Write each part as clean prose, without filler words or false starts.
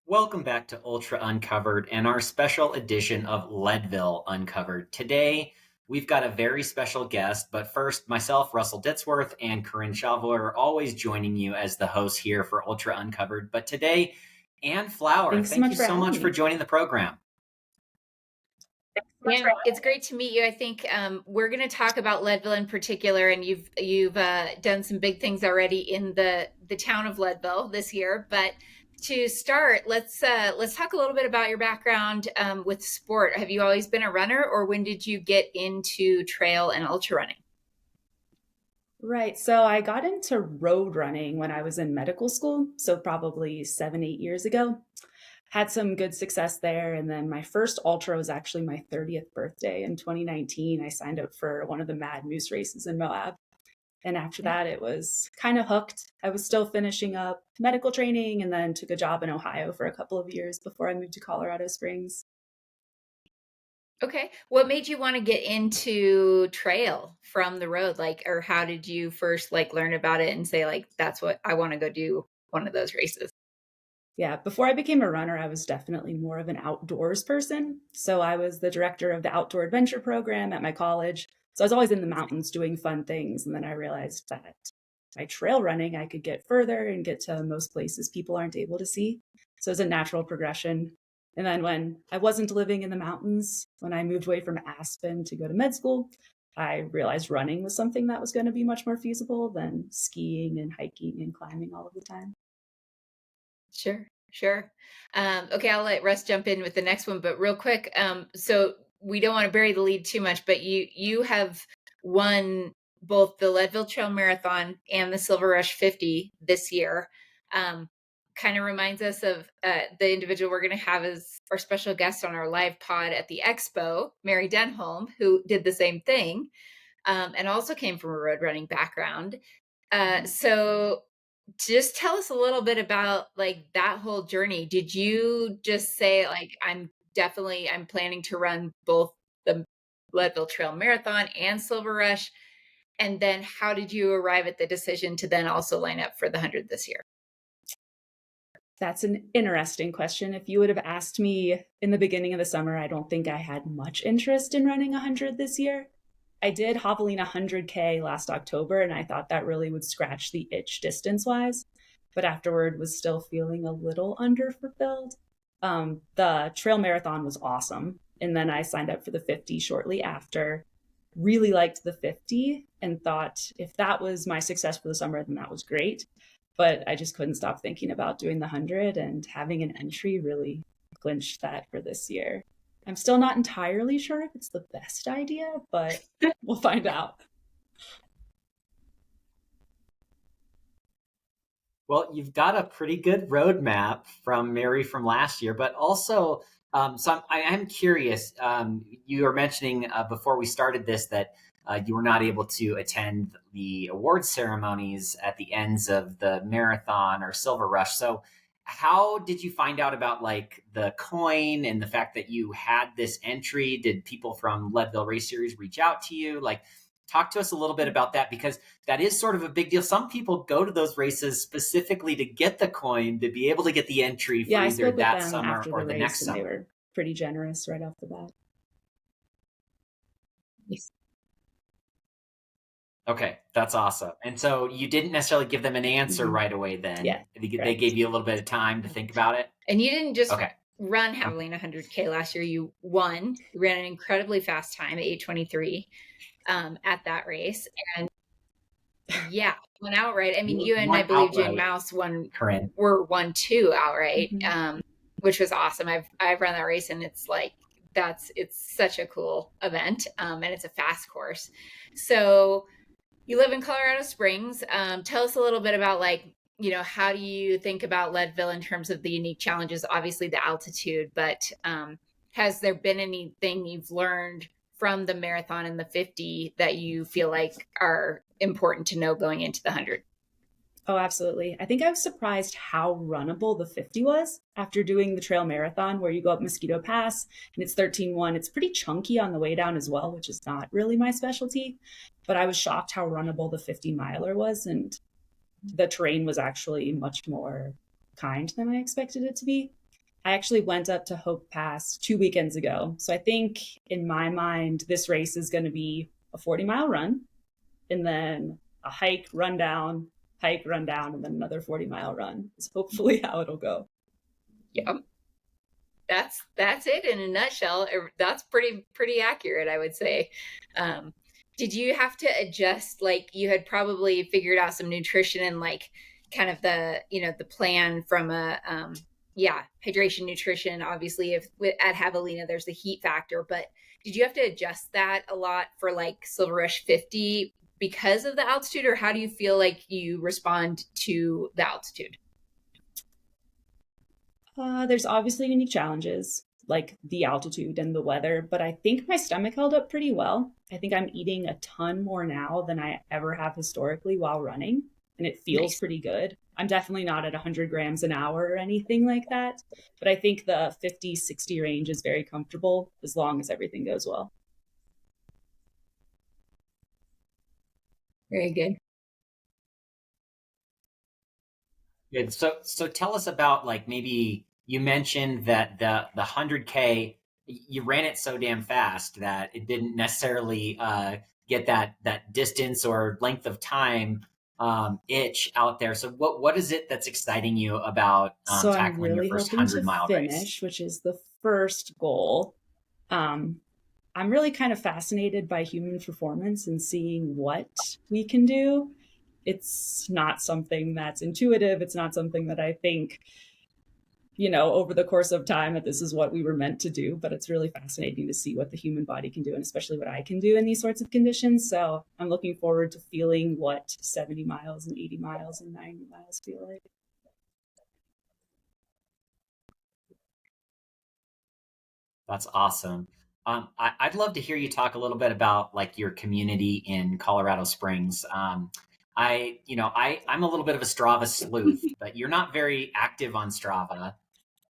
Welcome back to Ultra Uncovered and our special edition of Leadville Uncovered. Today, we've got a very special guest, but first, myself, Russell Ditsworth, and Corinne Shalvoy are always joining you as the hosts here for Ultra Uncovered. But today, Ann Flower, Thanks so thank much you for so having much for me. joining the program. Yeah, it's great to meet you. I think we're going to talk about Leadville in particular, and you've done some big things already in the town of Leadville this year. But to start, let's talk a little bit about your background with sport. Have you always been a runner, or when did you get into trail and ultra running? Right. So I got into road running when I was in medical school. So probably 7, 8 years ago. Had some good success there. And then my first ultra was actually my 30th birthday in 2019. I signed up for one of the Mad Moose races in Moab. And after that, it was kind of hooked. I was still finishing up medical training and then took a job in Ohio for a couple of years before I moved to Colorado Springs. Okay. What made you want to get into trail from the road? Or how did you first learn about it and say that's what I want to go do one of those races? Yeah, before I became a runner, I was definitely more of an outdoors person. So I was the director of the outdoor adventure program at my college. So I was always in the mountains doing fun things. And then I realized that by trail running, I could get further and get to most places people aren't able to see. So it's a natural progression. And then when I wasn't living in the mountains, when I moved away from Aspen to go to med school, I realized running was something that was going to be much more feasible than skiing and hiking and climbing all of the time. Sure, sure. Okay, I'll let Russ jump in with the next one, but real quick, so we don't want to bury the lead too much, but you have won both the Leadville Trail Marathon and the Silver Rush 50 this year. Kind of reminds us of the individual we're going to have as our special guest on our live pod at the expo, Mary Denholm, who did the same thing, and also came from a road running background. So just tell us a little bit about that whole journey. Did you just say I'm planning to run both the Leadville Trail Marathon and Silver Rush? And then how did you arrive at the decision to then also line up for the 100 this year? That's an interesting question. If you would have asked me in the beginning of the summer, I don't think I had much interest in running 100 this year. I did Javelina 100K last October, and I thought that really would scratch the itch distance-wise, but afterward was still feeling a little underfulfilled. The trail marathon was awesome, and then I signed up for the 50 shortly after. Really liked the 50 and thought if that was my success for the summer, then that was great. But I just couldn't stop thinking about doing the 100, and having an entry really clinched that for this year. I'm still not entirely sure if it's the best idea, but we'll find out. Well, you've got a pretty good roadmap from Mary from last year, but also, I am curious. You were mentioning before we started this that you were not able to attend the award ceremonies at the ends of the marathon or Silver Rush. So, how did you find out about the coin and the fact that you had this entry? Did people from Leadville Race Series reach out to you? Talk to us a little bit about that, because that is sort of a big deal. Some people go to those races specifically to get the coin, to be able to get the entry for I either spoke with that them summer after or the the race, next and summer. they were pretty generous right off the bat. Yes. Okay, that's awesome. And so you didn't necessarily give them an answer right away then. Yeah, They correct. gave you a little bit of time to think about it. And you didn't just Okay. run Javelina 100K last year. You won. You ran an incredibly fast time, 8:23, at that race. And yeah, went outright. I mean, you and I believe Jane Mouse won too outright, which was awesome. I've run that race, and it's it's such a cool event, and it's a fast course. So you live in Colorado Springs. Tell us a little bit about how do you think about Leadville in terms of the unique challenges? Obviously the altitude, but has there been anything you've learned from the marathon and the 50 that you feel like are important to know going into the 100? Oh, absolutely. I think I was surprised how runnable the 50 was after doing the trail marathon, where you go up Mosquito Pass and it's 13.1. It's pretty chunky on the way down as well, which is not really my specialty. But I was shocked how runnable the 50 miler was. And the terrain was actually much more kind than I expected it to be. I actually went up to Hope Pass 2 weekends ago. So I think in my mind, this race is going to be a 40-mile run and then a hike, run down, and then another 40-mile run is hopefully how it'll go. Yep. That's it in a nutshell. That's pretty accurate, I would say. Did you have to adjust, like you had probably figured out some nutrition and like kind of the, the plan from a, hydration, nutrition, obviously if at Javelina, there's the heat factor, but did you have to adjust that a lot for like Silver Rush 50 because of the altitude, or how do you feel like you respond to the altitude? There's obviously unique challenges like the altitude and the weather, but I think my stomach held up pretty well. I think I'm eating a ton more now than I ever have historically while running, and it feels Nice. pretty good. I'm definitely not at 100 grams an hour or anything like that, but I think the 50, 60 range is very comfortable as long as everything goes well. Very good. Good. So tell us about, like, maybe you mentioned that the 100K, you ran it so damn fast that it didn't necessarily get that distance or length of time itch out there. So what is it that's exciting you about So I'm tackling your really first hoping to 100-mile race? finish, which is the first goal. I'm really kind of fascinated by human performance and seeing what we can do. It's not something that's intuitive. It's not something that I think, over the course of time that this is what we were meant to do, but it's really fascinating to see what the human body can do, and especially what I can do in these sorts of conditions. So I'm looking forward to feeling what 70 miles and 80 miles and 90 miles feel like. That's awesome. I'd love to hear you talk a little bit about like your community in Colorado Springs. I'm a little bit of a Strava sleuth, but you're not very active on Strava.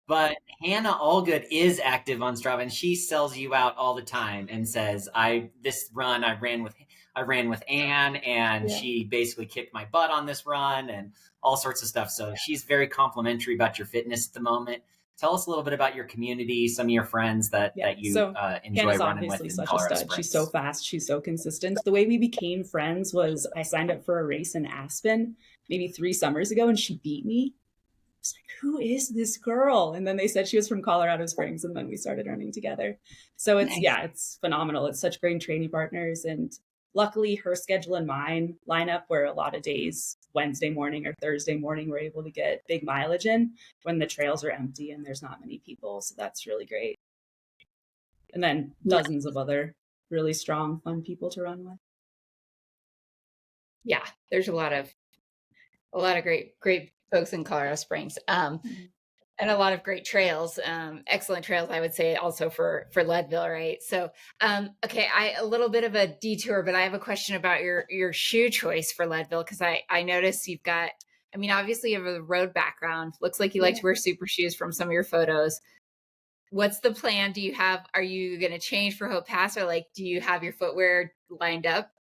But Hannah Allgood is active on Strava, and she sells you out all the time and says, this run I ran with Anne, and Yeah. she basically kicked my butt on this run and all sorts of stuff." So she's very complimentary about your fitness at the moment. Tell us a little bit about your community, some of your friends that you So enjoy Hannah's running with obviously in such a Colorado stud. She's Springs. so fast. She's so consistent. The way we became friends was I signed up for a race in Aspen maybe 3 summers ago, and she beat me. I was like, who is this girl? And then they said she was from Colorado Springs, and then we started running together. So Nice. it's phenomenal. It's such great training partners. And luckily her schedule and mine line up where a lot of days, Wednesday morning or Thursday morning, we're able to get big mileage in when the trails are empty and there's not many people. So that's really great. And then dozens of other really strong, fun people to run with. Yeah, there's a lot of great folks in Colorado Springs. And a lot of great trails, excellent trails, I would say, also for Leadville, right? So, okay, a little bit of a detour, but I have a question about your shoe choice for Leadville, because I noticed you've got, I mean, obviously you have a road background. Looks like you like to wear super shoes from some of your photos. What's the plan? Are you going to change for Hope Pass, or like, do you have your footwear lined up?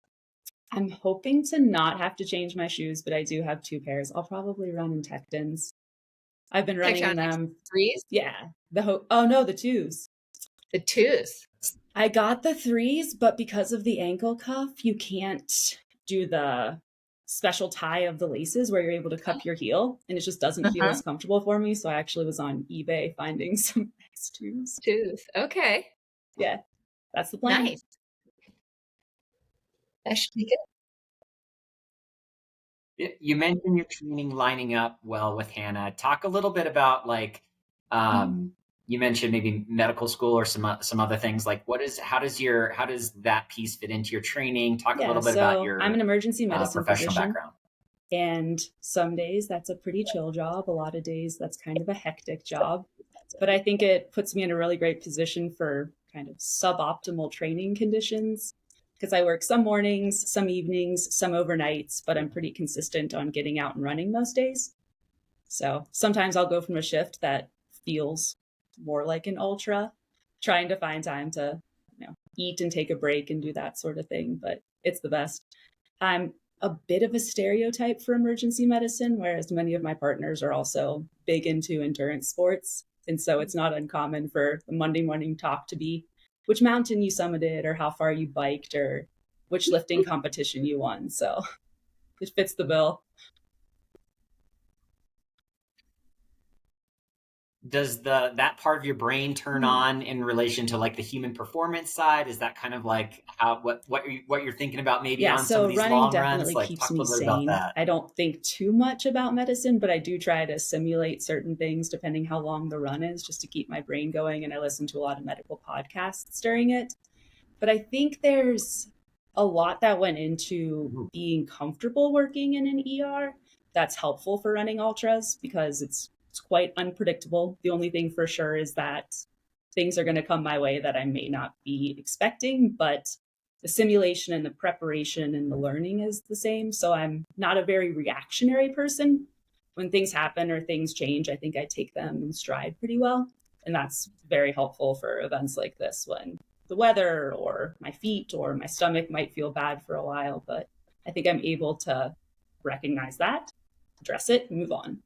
I'm hoping to not have to change my shoes, but I do have 2 pairs. I'll probably run in Tectons. I've been running in them. 3s? Yeah. The 2s. The 2s. I got the 3s, but because of the ankle cuff, you can't do the special tie of the laces where you're able to cup your heel, and it just doesn't feel as comfortable for me. So I actually was on eBay finding some nice 2s. 2s. Okay. Yeah. That's the plan. Nice. That should be good. You mentioned your training lining up well with Hannah. Talk a little bit about like, you mentioned maybe medical school or some other things. Like, how does that piece fit into your training? Talk a little bit about your. I'm an emergency medicine professional physician, background. and some days that's a pretty chill job. A lot of days that's kind of a hectic job, but I think it puts me in a really great position for kind of suboptimal training conditions, because I work some mornings, some evenings, some overnights, but I'm pretty consistent on getting out and running most days. So sometimes I'll go from a shift that feels more like an ultra, trying to find time to eat and take a break and do that sort of thing, but it's the best. I'm a bit of a stereotype for emergency medicine, whereas many of my partners are also big into endurance sports. And so it's not uncommon for the Monday morning talk to be which mountain you summited or how far you biked or which lifting competition you won. So it fits the bill. Does that part of your brain turn on in relation to like the human performance side? Is that kind of like how what you're thinking about maybe on some of these running long definitely runs? Like keeps talk a me little bit about sane. that. I don't think too much about medicine, but I do try to simulate certain things depending how long the run is, just to keep my brain going. And I listen to a lot of medical podcasts during it. But I think there's a lot that went into being comfortable working in an ER that's helpful for running ultras, because it's quite unpredictable. The only thing for sure is that things are going to come my way that I may not be expecting, but the simulation and the preparation and the learning is the same. So I'm not a very reactionary person. When things happen or things change, I think I take them in stride pretty well. And that's very helpful for events like this, when the weather or my feet or my stomach might feel bad for a while, but I think I'm able to recognize that, address it, and move on.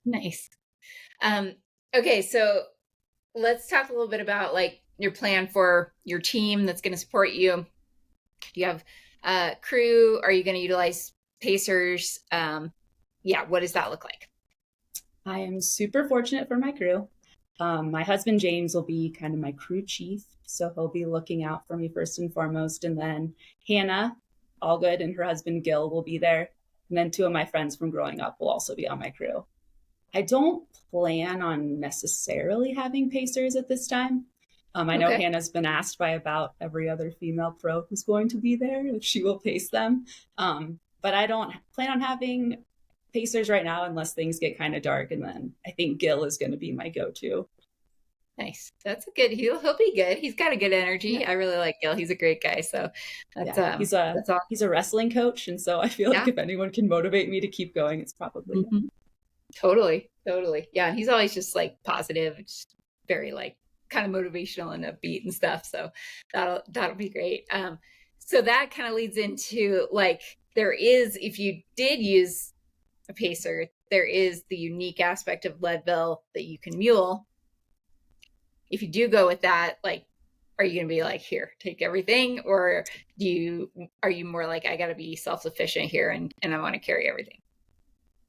Nice. Okay, so let's talk a little bit about like your plan for your team that's going to support you. Do you have a crew? Are you going to utilize pacers? What does that look like? I am super fortunate for my crew. My husband, James, will be kind of my crew chief. So he'll be looking out for me first and foremost. And then Hannah, all good, and her husband, Gil, will be there. And then 2 of my friends from growing up will also be on my crew. I don't plan on necessarily having pacers at this time. I know Hannah's been asked by about every other female pro who's going to be there if she will pace them. But I don't plan on having pacers right now unless things get kind of dark. And then I think Gil is going to be my go-to. Nice. That's a good, he'll be good. He's got a good energy. Yeah. I really like Gil. He's a great guy. So he's a wrestling coach. And so I feel like if anyone can motivate me to keep going, it's probably him. Totally. Yeah. And he's always just like positive, just very like kind of motivational and upbeat and stuff. So that'll be great. So that kind of leads into like, there is, if you did use a pacer, there is the unique aspect of Leadville that you can mule. If you do go with that, like, are you going to be like, here, take everything? Or are you more like, I got to be self-sufficient here and I want to carry everything?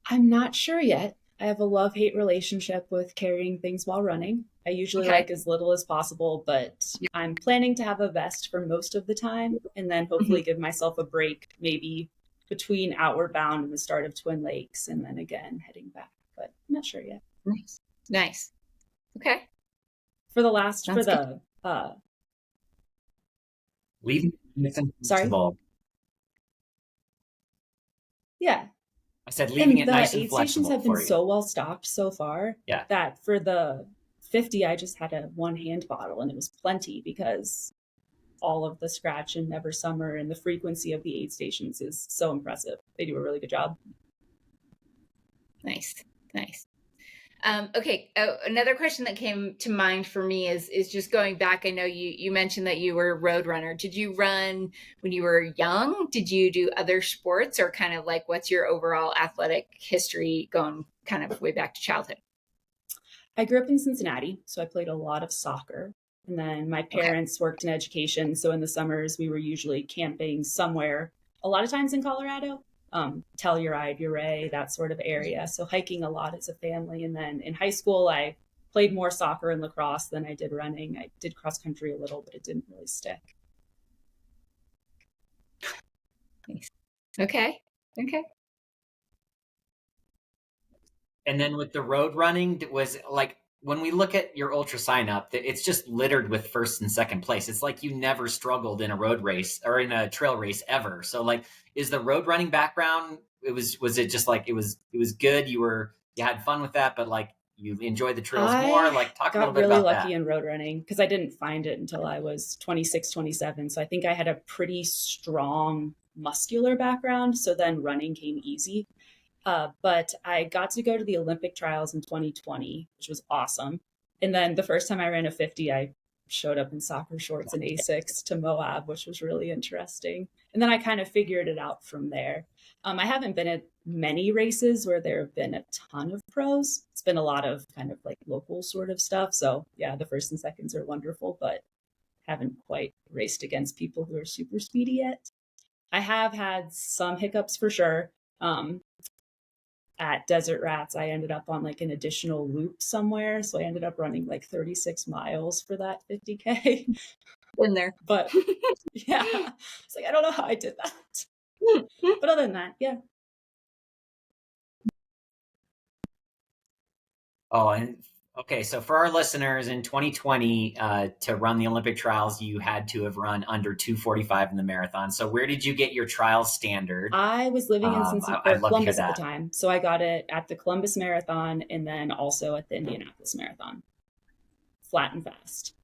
I'm not sure yet. I have a love-hate relationship with carrying things while running. I usually like as little as possible, but I'm planning to have a vest for most of the time and then hopefully give myself a break, maybe between Outward Bound and the start of Twin Lakes, and then again heading back, but I'm not sure yet. Nice. Okay. For the last, Sounds for the leaving. Sorry. Yeah. I said leaving it nice and the aid flexible. stations have been so well stocked so far that for the 50, I just had a 1-hand bottle and it was plenty, because all of the scratch and never summer and the frequency of the aid stations is so impressive. They do a really good job. Nice. Okay. Another question that came to mind for me is just going back. I know you mentioned that you were a road runner. Did you run when you were young? Did you do other sports, or kind of like, what's your overall athletic history going kind of way back to childhood? I grew up in Cincinnati, so I played a lot of soccer. And then my parents worked in education. So in the summers, we were usually camping somewhere, a lot of times in Colorado, Telluride, Ouray, that sort of area. So hiking a lot as a family. And then in high school, I played more soccer and lacrosse than I did running. I did cross country a little, but it didn't really stick. Nice. Okay. And then with the road running, was like, when we look at your ultra sign up, it's just littered with first and second place. It's like you never struggled in a road race or in a trail race ever. So like, is the road running background, was it just like, it was good? You had fun with that, but like you enjoyed the trails more? Like talk a little bit about that. I got really lucky in road running because I didn't find it until I was 26, 27. So I think I had a pretty strong muscular background. So then running came easy. But I got to go to the Olympic trials in 2020, which was awesome. And then the first time I ran a 50, I showed up in soccer shorts and Asics to Moab, which was really interesting. And then I kind of figured it out from there. I haven't been at many races where there have been a ton of pros. It's been a lot of kind of like local sort of stuff. So yeah, the first and seconds are wonderful, but haven't quite raced against people who are super speedy yet. I have had some hiccups for sure. At Desert Rats, I ended up on like an additional loop somewhere. So I ended up running like 36 miles for that 50K. In there. But yeah, it's like, I don't know how I did that. But other than that, yeah. Oh, and okay. So for our listeners, in 2020, to run the Olympic trials, you had to have run under 2:45 in the marathon. So where did you get your trial standard? I was living in Columbus at the time. So I got it at the Columbus Marathon and then also at the Indianapolis Marathon. Flat and fast.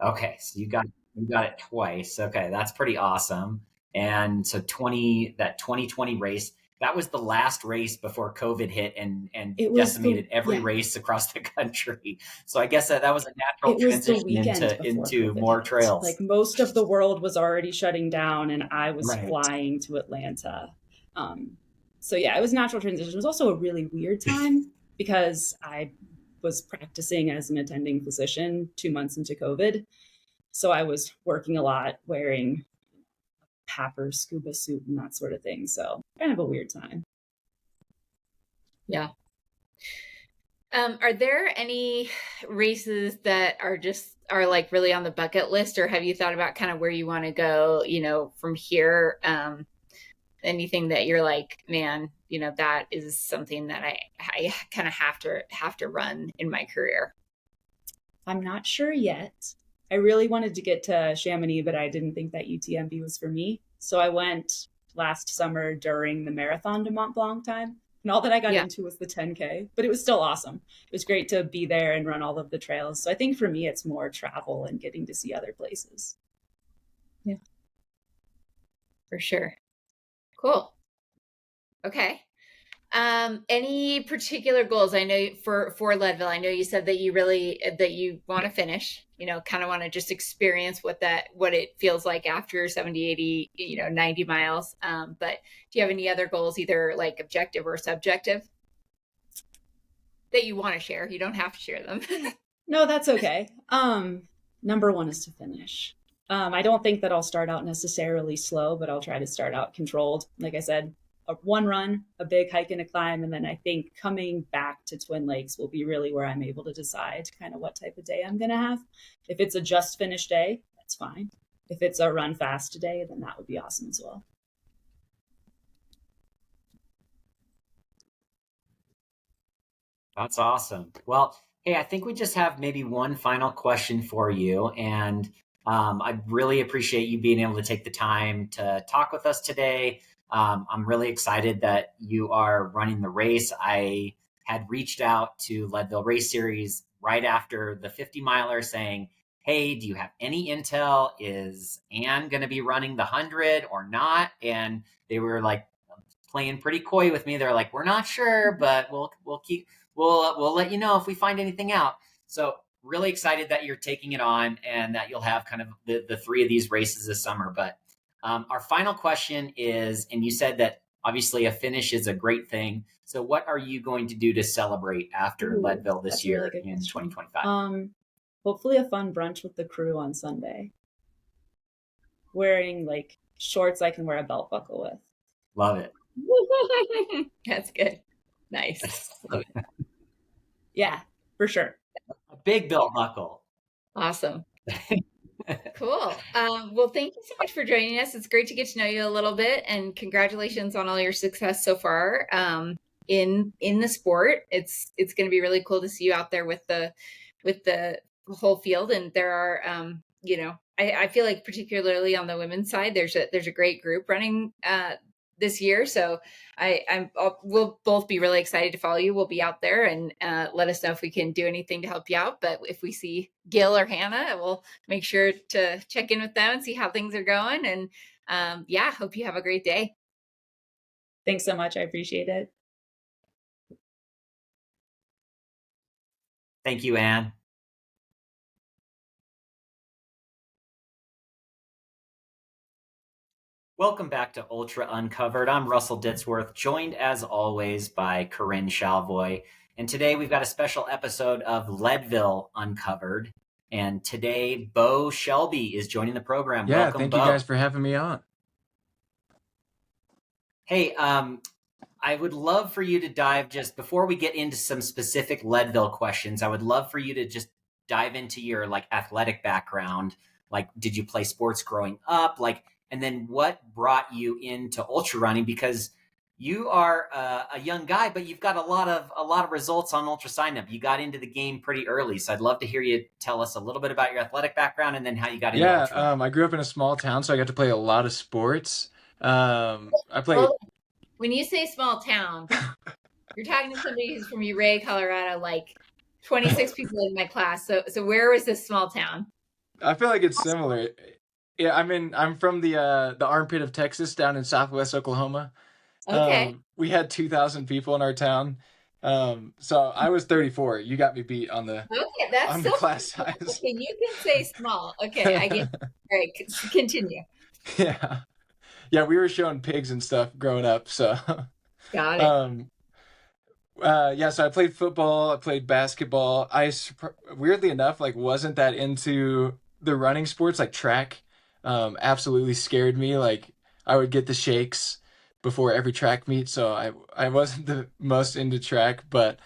Okay. So you got it twice. Okay. That's pretty awesome. And so 2020 race, that was the last race before COVID hit and decimated every race across the country. So I guess that was a natural transition into more trails. Like most of the world was already shutting down and I was flying to Atlanta. So yeah, it was a natural transition. It was also a really weird time because I was practicing as an attending physician 2 months into COVID. So I was working a lot, wearing Papper scuba suit and that sort of thing. So kind of a weird time. Yeah. Are there any races that are like really on the bucket list, or have you thought about kind of where you want to go, from here? Anything that you're like, man, that is something that I kind of have to run in my career? I'm not sure yet. I really wanted to get to Chamonix, but I didn't think that UTMB was for me. So I went last summer during the Marathon de Mont Blanc time. And all that I got into was the 10K, but it was still awesome. It was great to be there and run all of the trails. So I think for me, it's more travel and getting to see other places. Yeah, for sure. Cool. Okay. Any particular goals? I know for Leadville, I know you said that you want to finish, kind of want to just experience what it feels like after 70, 80, 90 miles. But do you have any other goals, either like objective or subjective, that you want to share? You don't have to share them. No, that's okay. Number one is to finish. I don't think that I'll start out necessarily slow, but I'll try to start out controlled. Like I said, one run, a big hike and a climb. And then I think coming back to Twin Lakes will be really where I'm able to decide kind of what type of day I'm going to have. If it's a just finish day, that's fine. If it's a run fast day, then that would be awesome as well. That's awesome. Well, hey, I think we just have maybe one final question for you. And I really appreciate you being able to take the time to talk with us today. I'm really excited that you are running the race. I had reached out to Leadville Race Series right after the 50 miler saying, hey, do you have any intel? Is Anne going to be running the 100 or not? And they were like playing pretty coy with me. They're like, we're not sure, but we'll let you know if we find anything out. So really excited that you're taking it on and that you'll have kind of the three of these races this summer. But our final question is, and you said that obviously a finish is a great thing. So what are you going to do to celebrate after Leadville this year in 2025? Hopefully a fun brunch with the crew on Sunday. Wearing like shorts I can wear a belt buckle with. Love it. That's good. Nice. Love it. Yeah, for sure. A big belt buckle. Awesome. Cool. Well, thank you so much for joining us. It's great to get to know you a little bit, and congratulations on all your success so far in the sport. It's going to be really cool to see you out there with the whole field. And there are, I feel like particularly on the women's side, there's a great group running this year. So we'll both be really excited to follow you. We'll be out there, and let us know if we can do anything to help you out. But if we see Gil or Hannah, we'll make sure to check in with them and see how things are going. And hope you have a great day. Thanks so much. I appreciate it. Thank you, Anne. Welcome back to Ultra Uncovered. I'm Russell Ditsworth, joined as always by Corinne Shalvoy. And today we've got a special episode of Leadville Uncovered. And today, Bo Shelby is joining the program. Yeah, Welcome, thank Bo. you guys for having me on. Hey, I would love for you to dive, just before we get into some specific Leadville questions, I would love for you to just dive into your athletic background. Like, did you play sports growing up? And then what brought you into ultra running? Because you are a young guy, but you've got a lot of results on ultra sign up. You got into the game pretty early, so I'd love to hear you tell us a little bit about your athletic background and then how you got into ultra running. I grew up in a small town, so I got to play a lot of sports. I played. Well, when you say small town, you're talking to somebody who's from Uray, Colorado, like 26 people in my class. So where was this small town? I feel like it's similar. Yeah, I'm from the armpit of Texas, down in Southwest Oklahoma. Okay. We had 2,000 people in our town. So I was 34. You got me beat on the That's the class size. Okay, you can say small. Okay, I get. All right, continue. Yeah, we were showing pigs and stuff growing up. So Got it. So I played football, I played basketball. Weirdly enough, wasn't that into the running sports, like track. Absolutely scared me. Like, I would get the shakes before every track meet, so I wasn't the most into track, but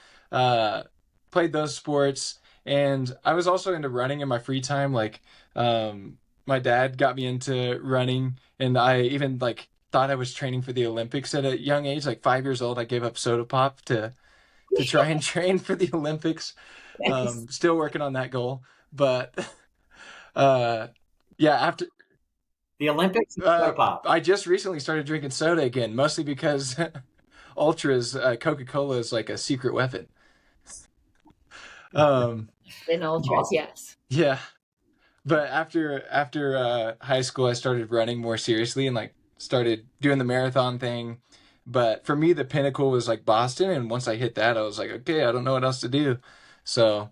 played those sports. And I was also into running in my free time. My dad got me into running, and I even thought I was training for the Olympics at a young age. Like 5 years old, I gave up soda pop to try and train for the Olympics. Nice. Still working on that goal, but after The Olympics, soda pop. I just recently started drinking soda again, mostly because Coca-Cola is like a secret weapon. In ultras, yes. Yeah. But after high school, I started running more seriously and started doing the marathon thing. But for me, the pinnacle was Boston, and once I hit that, I was like, okay, I don't know what else to do. So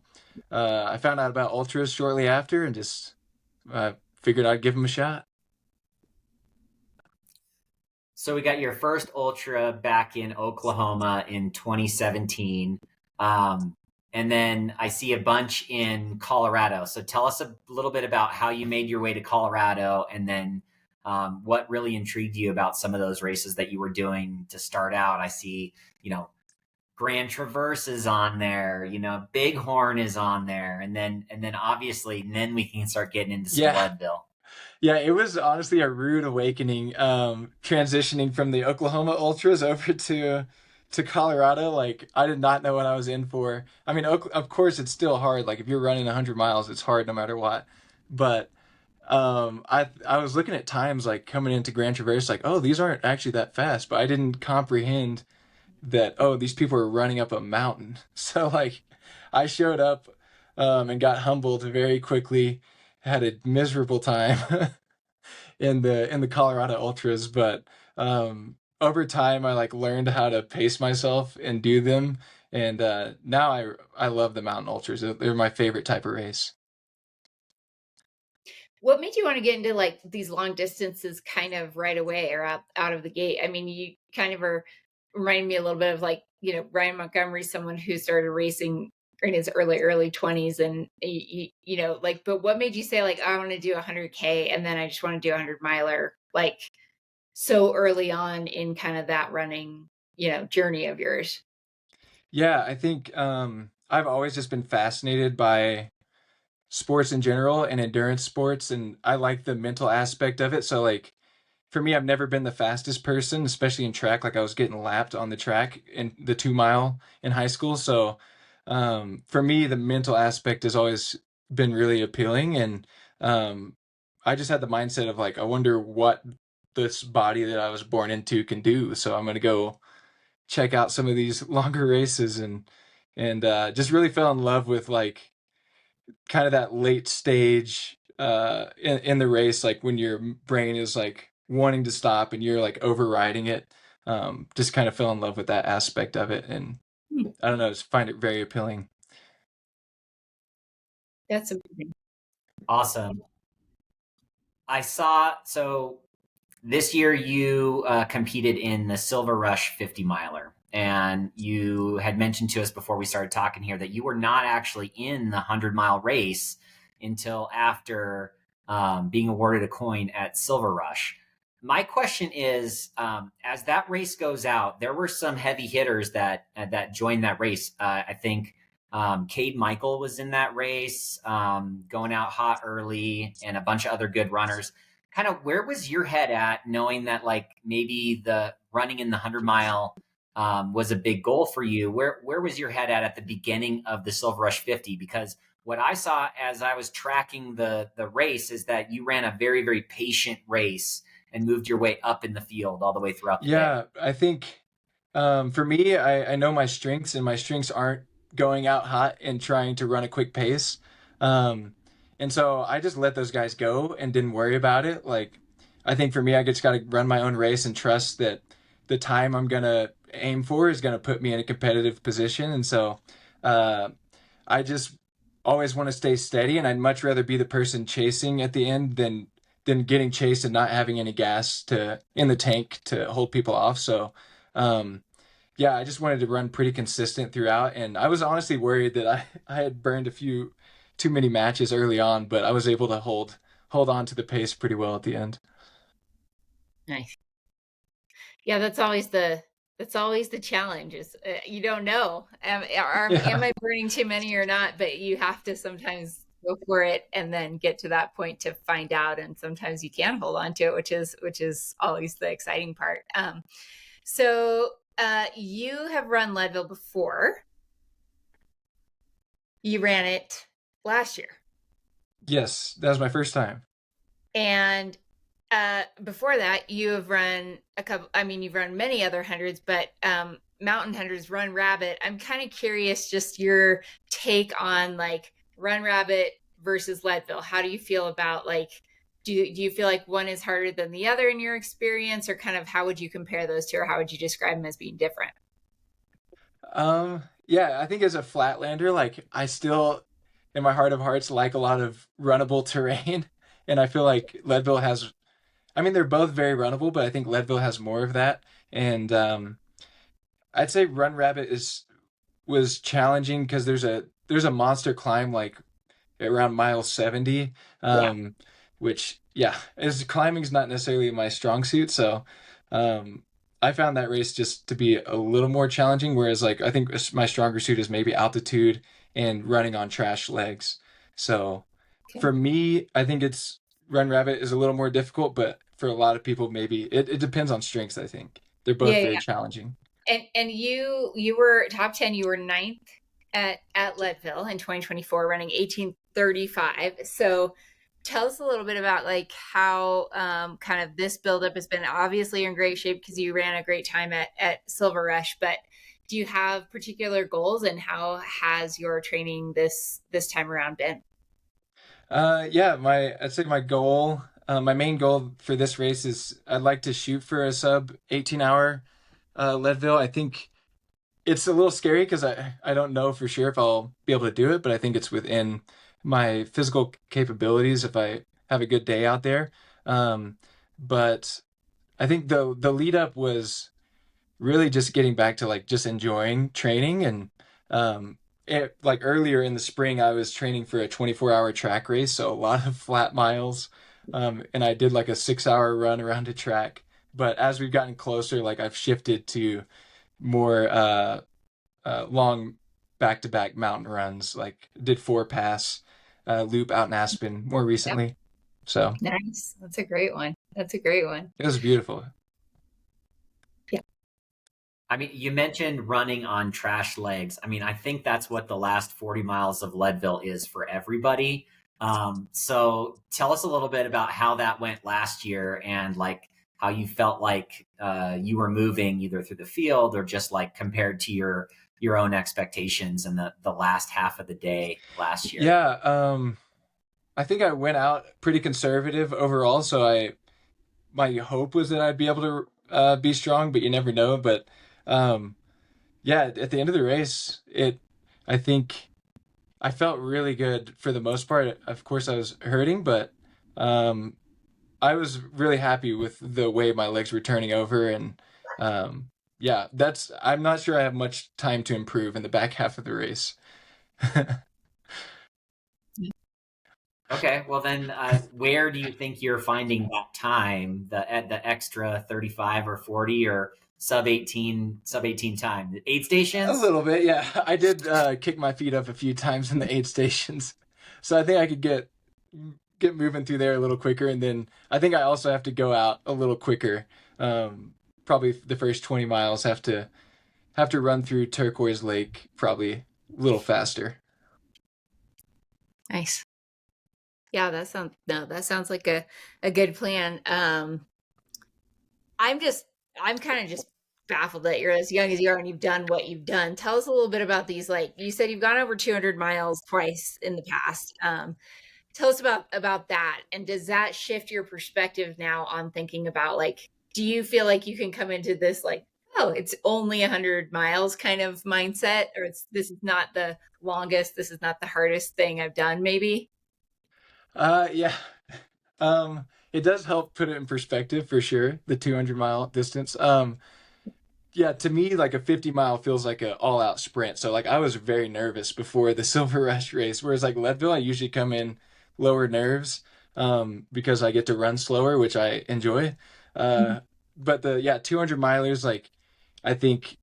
I found out about ultras shortly after, and just figured I'd give them a shot. So we got your first ultra back in Oklahoma in 2017. And then I see a bunch in Colorado. So tell us a little bit about how you made your way to Colorado, and then what really intrigued you about some of those races that you were doing to start out. I see, Grand Traverse is on there, Bighorn is on there. And then obviously, then we can start getting into some Leadville. Yeah, it was honestly a rude awakening, transitioning from the Oklahoma Ultras over to Colorado. I did not know what I was in for. I mean, of course, it's still hard. If you're running 100 miles, it's hard no matter what. But I was looking at times coming into Grand Traverse, oh, these aren't actually that fast. But I didn't comprehend that, oh, these people are running up a mountain. So I showed up and got humbled very quickly. Had a miserable time in the Colorado Ultras, but over time I learned how to pace myself and do them, and now I love the mountain ultras. They're my favorite type of race. What made you want to get into these long distances kind of right away or out of the gate? I mean, you kind of are reminding me a little bit of Ryan Montgomery, someone who started racing in his early 20s, and but what made you say I want to do 100K and then I just want to do a 100-miler so early on in kind of that running journey of yours? Yeah, I think I've always just been fascinated by sports in general and endurance sports, and I like the mental aspect of it. So for me, I've never been the fastest person, especially in track. I was getting lapped on the track in the 2 mile in high school. So for me, the mental aspect has always been really appealing, and I just had the mindset of I wonder what this body that I was born into can do. So I'm gonna go check out some of these longer races, and just really fell in love with kind of that late stage in the race, when your brain is wanting to stop and you're overriding it. Just kind of fell in love with that aspect of it, and I don't know, just find it very appealing. That's amazing. Awesome. I saw, so this year you competed in the Silver Rush 50 miler. And you had mentioned to us before we started talking here that you were not actually in the 100-mile race until after being awarded a coin at Silver Rush. My question is, as that race goes out, there were some heavy hitters that joined that race. I think Cade Michael was in that race, going out hot early, and a bunch of other good runners. Kind of, where was your head at, knowing that like maybe the running in the 100-mile was a big goal for you? Where was your head at the beginning of the Silver Rush 50? Because what I saw as I was tracking the race is that you ran a very, very patient race and moved your way up in the field all the way throughout the day. I think for me, I know my strengths, and my strengths aren't going out hot and trying to run a quick pace. And so I just let those guys go and didn't worry about it. Like, I think for me, I just got to run my own race and trust that the time I'm going to aim for is going to put me in a competitive position. And so I just always want to stay steady, and I'd much rather be the person chasing at the end than getting chased and not having any gas in the tank to hold people off. So, I just wanted to run pretty consistent throughout. And I was honestly worried that I had burned a few too many matches early on, but I was able to hold on to the pace pretty well at the end. Nice. Yeah, that's always the challenge. Is you don't know, am I burning too many or not? But you have to sometimes go for it and then get to that point to find out. And sometimes you can hold on to it, which is always the exciting part. So you have run Leadville before. You ran it last year. Yes, that was my first time. And before that, you have run you've run many other hundreds, but mountain hundreds, Run Rabbit. I'm kind of curious, just your take on like Run Rabbit versus Leadville. How do you feel about, like, do you feel like one is harder than the other in your experience, or kind of how would you compare those two, or how would you describe them as being different? I think as a flatlander, like, I still, in my heart of hearts, like a lot of runnable terrain. And I feel like Leadville has, they're both very runnable, but I think Leadville has more of that. And I'd say Run Rabbit was challenging because there's a monster climb like around mile 70, which climbing's not necessarily my strong suit. So I found that race just to be a little more challenging, whereas like I think my stronger suit is maybe altitude and running on trash legs. So for me, I think it's Run Rabbit is a little more difficult, but for a lot of people, maybe it depends on strengths. I think they're both very challenging. And you were top 10. You were 9th at Leadville in 2024, running 18:35. So tell us a little bit about like how kind of this buildup has been. Obviously, you're in great shape because you ran a great time at Silver Rush, but do you have particular goals, and how has your training this time around been? I'd say my goal, my main goal for this race is I'd like to shoot for a sub 18-hour Leadville. I think it's a little scary because I don't know for sure if I'll be able to do it, but I think it's within my physical capabilities if I have a good day out there. But I think the lead up was really just getting back to like just enjoying training. And like earlier in the spring, I was training for a 24-hour track race, so a lot of flat miles. And I did like a 6-hour run around a track. But as we've gotten closer, like I've shifted to more long back-to-back mountain runs, like did 4-pass loop out in Aspen more recently. Yep. So nice. That's a great one. It was beautiful. Yeah. You mentioned running on trash legs. I think that's what the last 40 miles of Leadville is for everybody. So tell us a little bit about how that went last year, and like how you felt like you were moving either through the field or just like compared to your own expectations in the last half of the day last year. Yeah. I think I went out pretty conservative overall. So my hope was that I'd be able to be strong, but you never know. But at the end of the race, I think I felt really good for the most part. Of course, I was hurting, but I I was really happy with the way my legs were turning over, and yeah, I'm not sure I have much time to improve in the back half of the race. Okay, well then, where do you think you're finding that time, the extra 35 or 40 or sub 18 time? The aid A stations? little bit, yeah. I did kick my feet up a few times in the aid stations, so I think I could get moving through there a little quicker, and then I think I also have to go out a little quicker. Probably the first 20 miles have to run through Turquoise Lake probably a little faster. Nice. Yeah, that sounds like a good plan. I'm kind of just baffled that you're as young as you are and you've done what you've done. Tell us a little bit about these. Like you said, you've gone over 200 miles twice in the past. Tell us about that. And does that shift your perspective now on thinking about, like, do you feel like you can come into this like, oh, it's only 100 miles kind of mindset, or this is not the longest, this is not the hardest thing I've done, maybe? Yeah. It does help put it in perspective for sure, the 200-mile distance. Yeah, to me, like a 50-mile feels like an all-out sprint. So like I was very nervous before the Silver Rush race, whereas like Leadville, I usually come in lower nerves, because I get to run slower, which I enjoy. But the 200 milers, like I think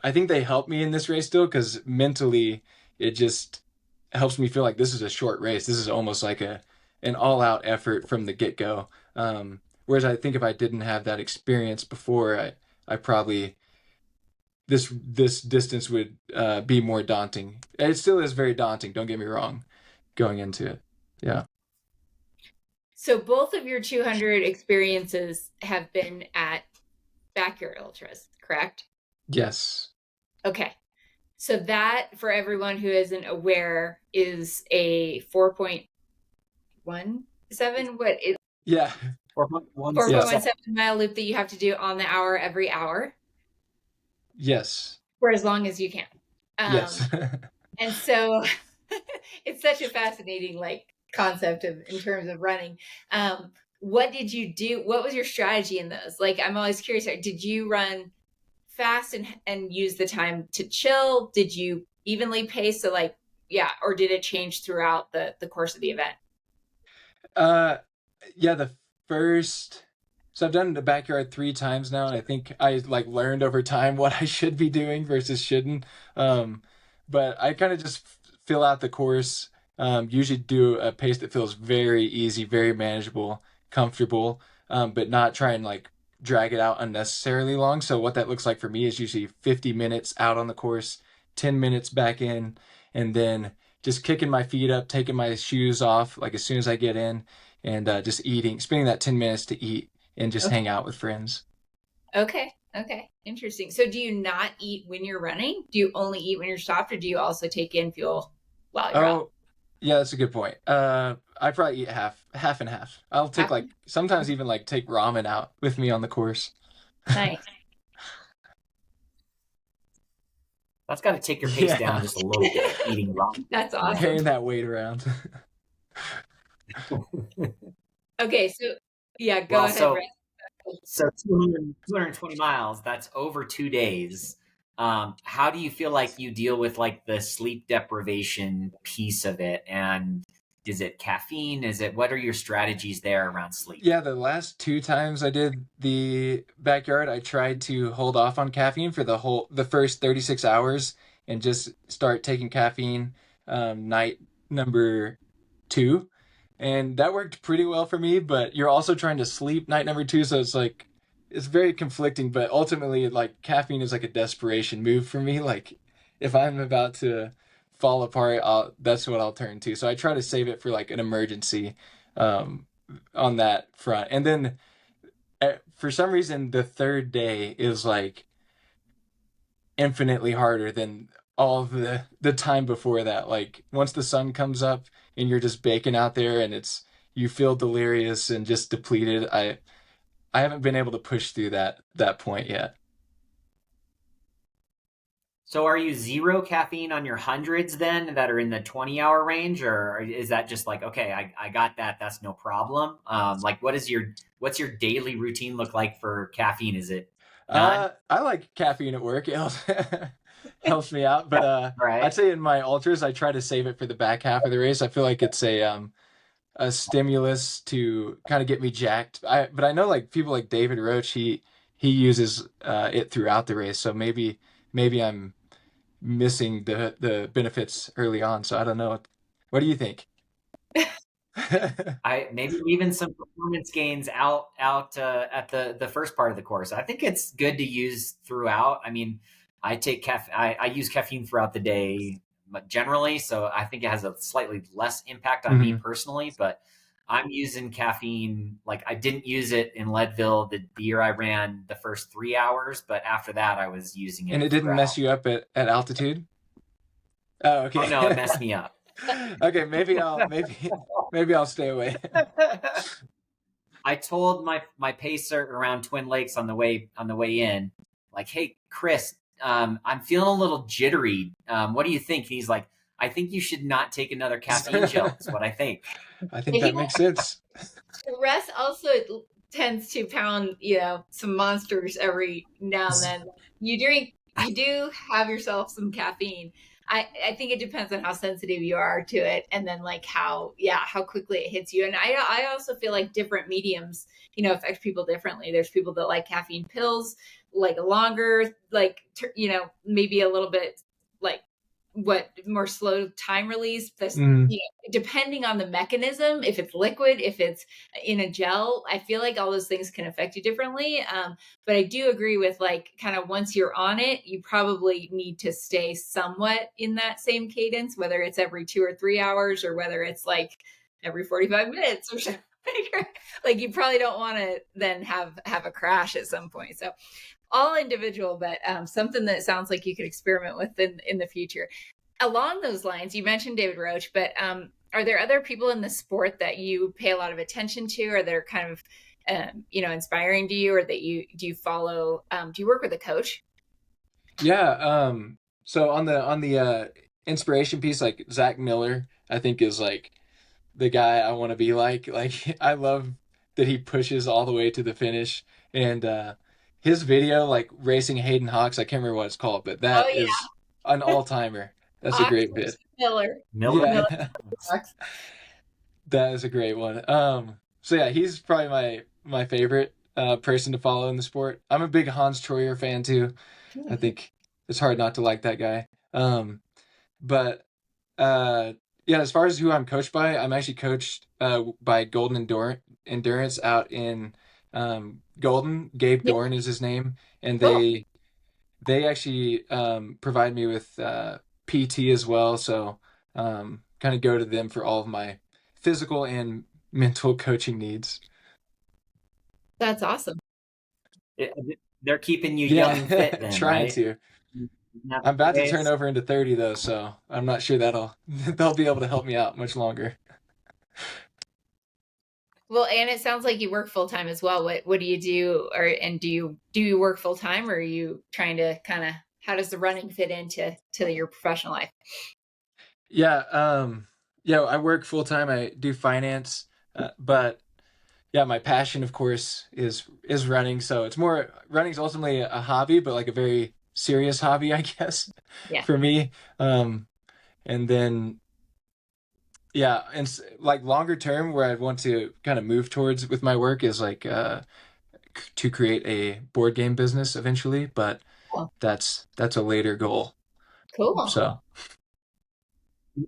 they help me in this race still, because mentally it just helps me feel like this is a short race. This is almost like an all-out effort from the get-go. Whereas I think if I didn't have that experience before, I probably this distance would be more daunting. It still is very daunting, don't get me wrong, going into it. Yeah. So both of your 200 experiences have been at backyard ultras, correct? Yes. Okay. So that, for everyone who isn't aware, is a 4.17. What is Yeah. 4.17 mile loop that you have to do on the hour every hour Yes. for as long as you can. Yes. And so it's such a fascinating concept in terms of running. What did you do? What was your strategy in those? Like, I'm always curious. Did you run fast and use the time to chill? Did you evenly pace? So or did it change throughout the course of the event? Yeah, so I've done the backyard 3 times now, and I think I learned over time what I should be doing versus shouldn't. But I kind of just fill out the course, usually do a pace that feels very easy, very manageable, comfortable, but not try and drag it out unnecessarily long. So what that looks like for me is usually 50 minutes out on the course, 10 minutes back in, and then just kicking my feet up, taking my shoes off as soon as I get in, and just spending that 10 minutes to eat and just hang out with friends. Okay. Interesting. So do you not eat when you're running? Do you only eat when you're stopped, or do you also take in fuel while you're out? Yeah, that's a good point. I probably eat half and half. I'll take sometimes even take ramen out with me on the course. Nice. That's got to take your pace down just a little bit, eating ramen. That's awesome. Carrying that weight around. Okay, so go ahead. So 220 miles, that's over 2 days. How do you feel like you deal with the sleep deprivation piece of it? And is it caffeine? What are your strategies there around sleep? Yeah, the last 2 times I did the backyard, I tried to hold off on caffeine for the first 36 hours and just start taking caffeine night number 2. And that worked pretty well for me, but you're also trying to sleep night number 2, so it's very conflicting. But ultimately, caffeine is a desperation move for me. If I'm about to fall apart, that's what I'll turn to. So I try to save it for an emergency on that front. And then for some reason, the third day is infinitely harder than all the time before that. Once the sun comes up and you're just baking out there and you feel delirious and just depleted, I haven't been able to push through that point yet. So are you zero caffeine on your hundreds then that are in the 20-hour range, or is that just like, okay, I got that, that's no problem? Like what's your daily routine look like for caffeine? Is it none? I like caffeine at work. It helps me out. But I'd Right. say in my ultras, I try to save it for the back half of the race. I feel like it's a stimulus to kind of get me jacked. But I know like people like David Roach, he uses it throughout the race. So maybe I'm missing the benefits early on. So I don't know. What do you think? I maybe even some performance gains out at the first part of the course. I think it's good to use throughout. I mean, I use caffeine throughout the day generally, so I think it has a slightly less impact on me Mhm. personally. But I'm using caffeine like I didn't use it in Leadville the year I ran the first 3 hours, but after that I was using And it it didn't mess throughout. you up at altitude? Oh, Oh okay. no, it messed me up. Okay, maybe I'll stay away. I told my pacer around Twin Lakes on the way in, like, hey Chris, I'm feeling a little jittery. What do you think? He's like, I think you should not take another caffeine gel. Is what I think. I think that makes sense. Russ also tends to pound, some monsters every now and then. You do have yourself some caffeine. I think it depends on how sensitive you are to it, and then like how quickly it hits you. And I also feel like different mediums, affect people differently. There's people that like caffeine pills, like longer, like maybe a little bit like what more slow time release. This, Mm. depending on the mechanism, if it's liquid, if it's in a gel, I feel like all those things can affect you differently. But I do agree with like kind of once you're on it, you probably need to stay somewhat in that same cadence, whether it's every 2 or 3 hours or whether it's like every 45 minutes or something. Like you probably don't want to then have a crash at some point. So all individual, but something that sounds like you could experiment with in the future. Along those lines, you mentioned David Roach, but are there other people in the sport that you pay a lot of attention to, or they're kind of inspiring to you, or that you follow? Do you work with a coach? Yeah. So on the inspiration piece, like Zach Miller, I think is like the guy I want to be like. Like I love that he pushes all the way to the finish, and his video like racing Hayden Hawks, I can't remember what it's called, but Oh that yeah, is an all-timer. That's a Hawks great bit. versus Miller. Miller. Miller Yeah. Hawks. That is a great one. So yeah, he's probably my favorite person to follow in the sport. I'm a big Hans Troyer fan too. I think it's hard not to like that guy. But yeah, as far as who I'm coached by, I'm actually coached by Endurance out in Golden. Gabe Yeah. Dorn is his name, and Cool. they actually provide me with PT as well. So kind of go to them for all of my physical and mental coaching needs. That's awesome. They're keeping you Yeah, young and fit then, trying right? to. I'm about to turn over into 30 though, so I'm not sure they'll be able to help me out much longer. Well, and it sounds like you work full time as well. What do you do, and do you work full time, or are you trying to kind of, how does the running fit into your professional life? Yeah, yeah, I work full time. I do finance, but yeah, my passion, of course, is running. So it's more running's ultimately a hobby, but like a very serious hobby, I guess, Yeah. for me. And then yeah, and like longer term, where I want to kind of move towards with my work is like to create a board game business eventually, but Cool. that's a later goal. Cool. So,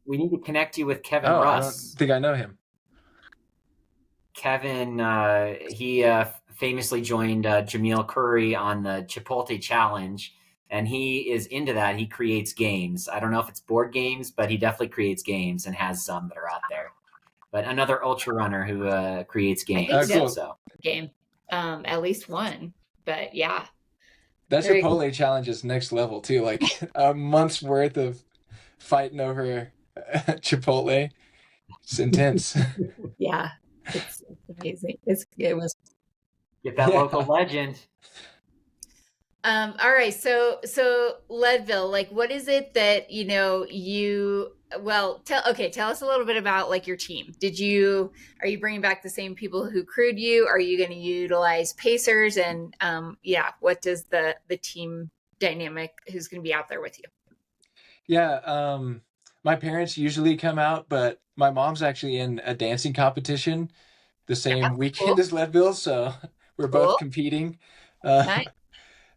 We need to connect you with Kevin oh, I don't Russ. think I know him. Kevin, he famously joined Jameel Curry on the Chipotle Challenge, and he is into that. He creates games. I don't know if it's board games, but he definitely creates games and has some that are out there. But another ultra runner who creates games. I think Cool. So game, at least one. But yeah, That Very Chipotle challenge is next level too. Like a month's worth of fighting over Chipotle. It's intense. yeah, it's amazing. It was get that Yeah. local legend. All right. So Leadville, like, what is it that, tell us a little bit about like your team. Are you bringing back the same people who crewed you? Are you going to utilize pacers? And, what does the team dynamic, who's going to be out there with you? Yeah, my parents usually come out, but my mom's actually in a dancing competition the Yeah, same weekend cool. as Leadville, so we're both Cool. competing. Uh, Nice.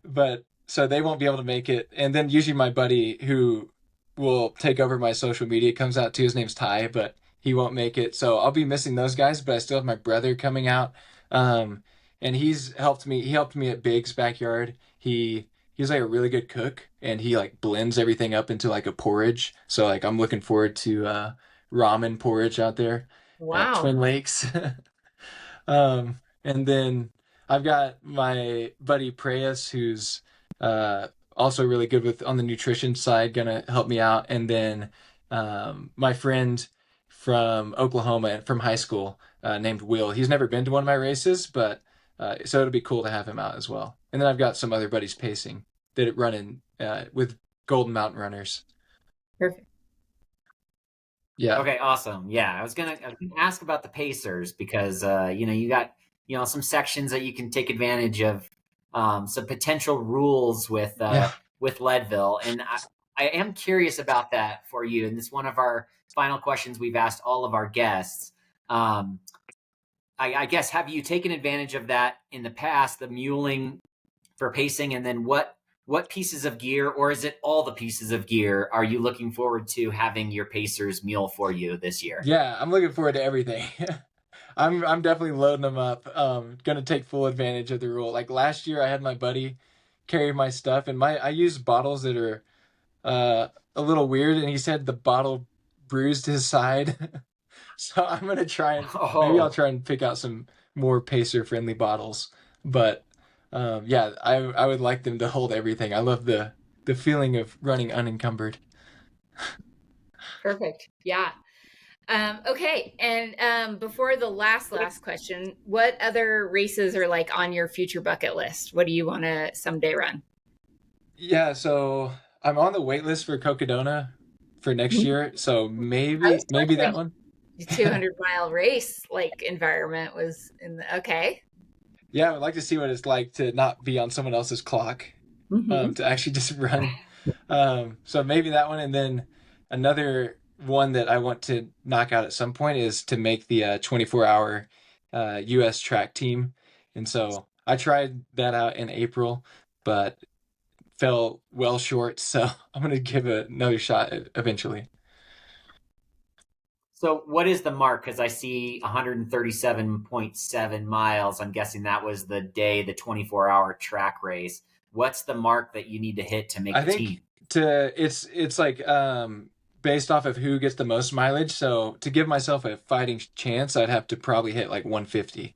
but so they won't be able to make it. And then usually my buddy who will take over my social media comes out too. His name's Ty, but he won't make it. So I'll be missing those guys, but I still have my brother coming out. Um, and he's helped me. He helped me at Big's backyard. He's like a really good cook, and he like blends everything up into like a porridge. So like I'm looking forward to ramen porridge out there at Wow. Twin Lakes. And then I've got my buddy Preyas, who's also really good with on the nutrition side, gonna help me out. And then my friend from Oklahoma and from high school named Will. He's never been to one of my races, but so it'll be cool to have him out as well. And then I've got some other buddies pacing that run in with Golden Mountain Runners. Perfect. Yeah. Okay, awesome. Yeah, I was gonna ask about the pacers because you got some sections that you can take advantage of, some potential rules with Leadville, and I am curious about that for you. And this is one of our final questions we've asked all of our guests. I guess, have you taken advantage of that in the past, the muling for pacing, and then what pieces of gear, or is it all the pieces of gear, are you looking forward to having your pacers mule for you this year? Yeah, I'm looking forward to everything. I'm definitely loading them up. Gonna take full advantage of the rule. Like last year, I had my buddy carry my stuff, and I use bottles that are a little weird, and he said the bottle bruised his side. So I'm gonna try and maybe I'll try and pick out some more pacer friendly bottles. But I would like them to hold everything. I love the feeling of running unencumbered. Perfect. Yeah. Okay. And before the last question, what other races are like on your future bucket list? What do you want to someday run? Yeah, so I'm on the wait list for Cocodona for next year. So maybe that one. The 200-mile race like environment was okay. Yeah, I would like to see what it's like to not be on someone else's clock, to actually just run. So maybe that one, and then another one that I want to knock out at some point is to make the 24-hour U.S. track team. And so I tried that out in April, but fell well short. So I'm going to give it another shot eventually. So what is the mark? Because I see 137.7 miles. I'm guessing that was the 24-hour track race. What's the mark that you need to hit to make the team? It's like based off of who gets the most mileage. So to give myself a fighting chance, I'd have to probably hit like 150.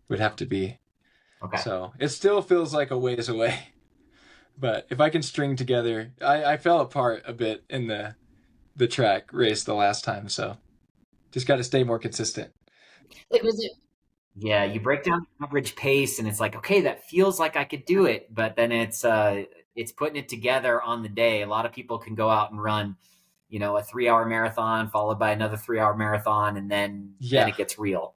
Would have to be. Okay. So it still feels like a ways away. But if I can string together, I fell apart a bit in the track race the last time, so just got to stay more consistent. Like, was it? Yeah, you break down the average pace, and it's like, okay, that feels like I could do it, but then it's putting it together on the day. A lot of people can go out and run, a 3-hour marathon followed by another 3-hour marathon, and then it gets real.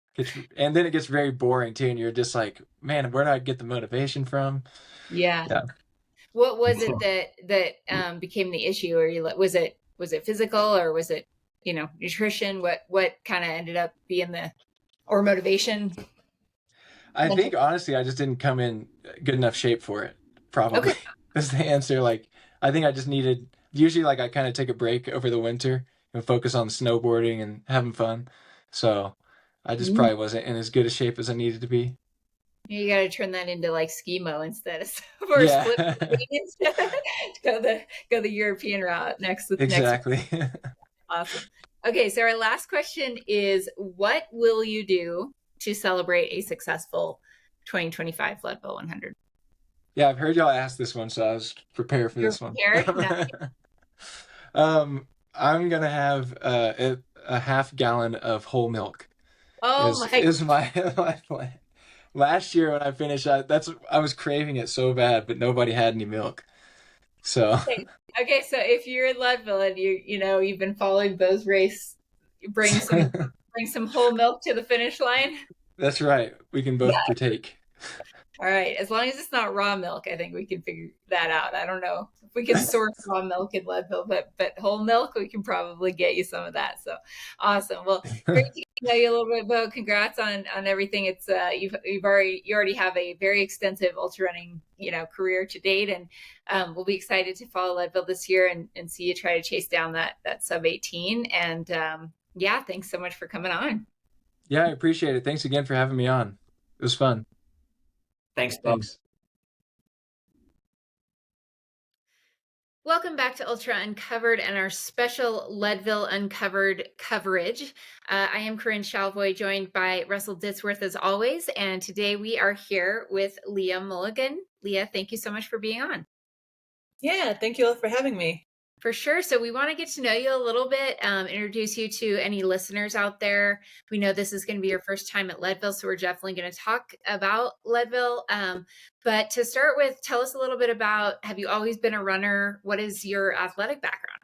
And then it gets very boring too, and you're just like, man, where do I get the motivation from? Yeah. What was it that became the issue? Or was it physical, or was it nutrition? What kind of ended up being or motivation? I think honestly, I just didn't come in good enough shape for it. Probably is the answer. Like I think I just needed. Usually, like I kind of take a break over the winter and focus on snowboarding and having fun. So I just probably wasn't in as good a shape as I needed to be. You got to turn that into like skimo instead of split. Go the European route next. Exactly. Awesome. Okay, so our last question is: what will you do to celebrate a successful 2025 Leadville 100? Yeah, I've heard y'all ask this one, so I was prepared for this one. I'm gonna have a half gallon of whole milk. Oh is my plan. Last year when I finished, I was craving it so bad, but nobody had any milk. So Okay, so if you're in Leadville and you've been following Bo's race, bring some whole milk to the finish line. that's right. We can both partake. All right, as long as it's not raw milk, I think we can figure that out. I don't know if we can source raw milk in Leadville, but whole milk, we can probably get you some of that. So awesome. Well, great to know you a little bit, Bo. Congrats on everything. It's you already have a very extensive ultra running career to date, and we'll be excited to follow Leadville this year and see you try to chase down that sub 18. And yeah, thanks so much for coming on. Yeah, I appreciate it. Thanks again for having me on. It was fun. Thanks, Bo. Thanks. Welcome back to Ultra Uncovered and our special Leadville Uncovered coverage. I am Corinne Shalvoy, joined by Russell Ditsworth as always, and today we are here with Lea Mulligan. Lea, thank you so much for being on. Yeah, thank you all for having me. For sure. So we want to get to know you a little bit, introduce you to any listeners out there. We know this is going to be your first time at Leadville, so we're definitely going to talk about Leadville. But to start with, tell us a little bit about, have you always been a runner? What is your athletic background?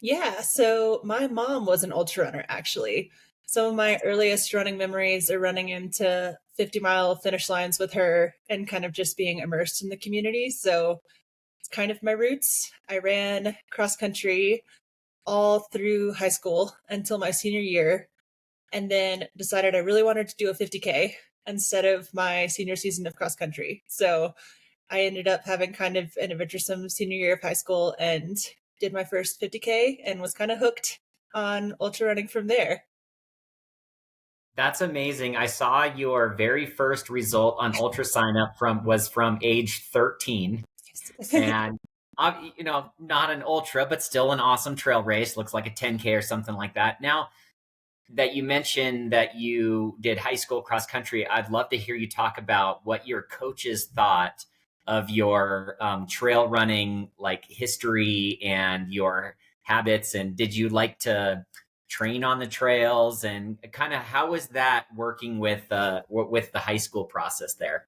Yeah, so my mom was an ultra runner, actually. Some of my earliest running memories are running into 50-mile finish lines with her and kind of just being immersed in the community. So it's kind of my roots. I ran cross country all through high school until my senior year, and then decided I really wanted to do a 50K instead of my senior season of cross country. So I ended up having kind of an adventuresome senior year of high school and did my first 50K and was kind of hooked on ultra running from there. That's amazing. I saw your very first result on ultra sign up was from age 13. And not an ultra, but still an awesome trail race. Looks like a 10K or something like that. Now that you mentioned that you did high school cross country, I'd love to hear you talk about what your coaches thought of your trail running like history and your habits. And did you like to train on the trails, and kind of how was that working with the high school process there?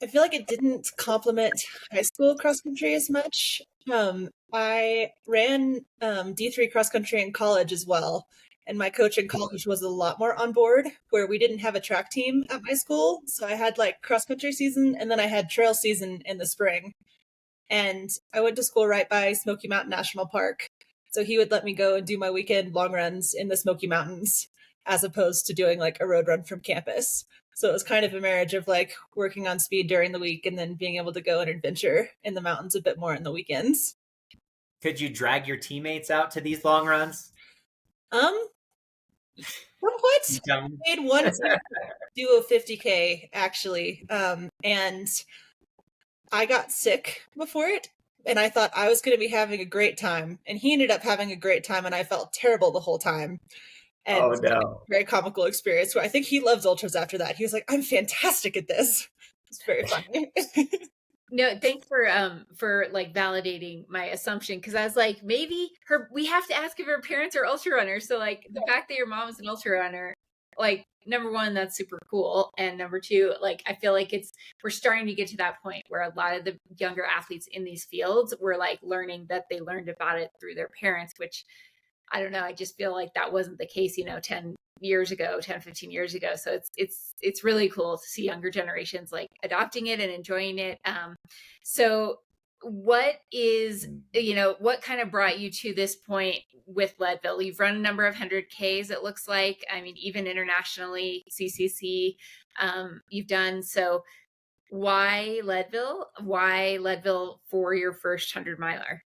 I feel like it didn't complement high school cross country as much. I ran D3 cross country in college as well. And my coach in college was a lot more on board, where we didn't have a track team at my school. So I had like cross country season, and then I had trail season in the spring. And I went to school right by Smoky Mountain National Park. So he would let me go and do my weekend long runs in the Smoky Mountains, as opposed to doing like a road run from campus. So it was kind of a marriage of like working on speed during the week and then being able to go and adventure in the mountains a bit more on the weekends. Could you drag your teammates out to these long runs? Somewhat. I made one do a 50K actually, and I got sick before it, and I thought I was going to be having a great time, and he ended up having a great time, and I felt terrible the whole time. And oh no! Very comical experience. Where I think he loved ultras after that. He was like, "I'm fantastic at this." It's very funny. No, thanks for like validating my assumption, because I was like, maybe we have to ask if her parents are ultra runners. So like the fact that your mom is an ultra runner, like number one, that's super cool, and number two, like I feel like we're starting to get to that point where a lot of the younger athletes in these fields were like learning that they learned about it through their parents, which I don't know, I just feel like that wasn't the case 10 years ago, 10, 15 years ago. So it's really cool to see younger generations like adopting it and enjoying it. So what kind of brought you to this point with Leadville? You've run a number of 100Ks, it looks like. I mean, even internationally, CCC, you've done. So why Leadville? Why Leadville for your first 100-miler?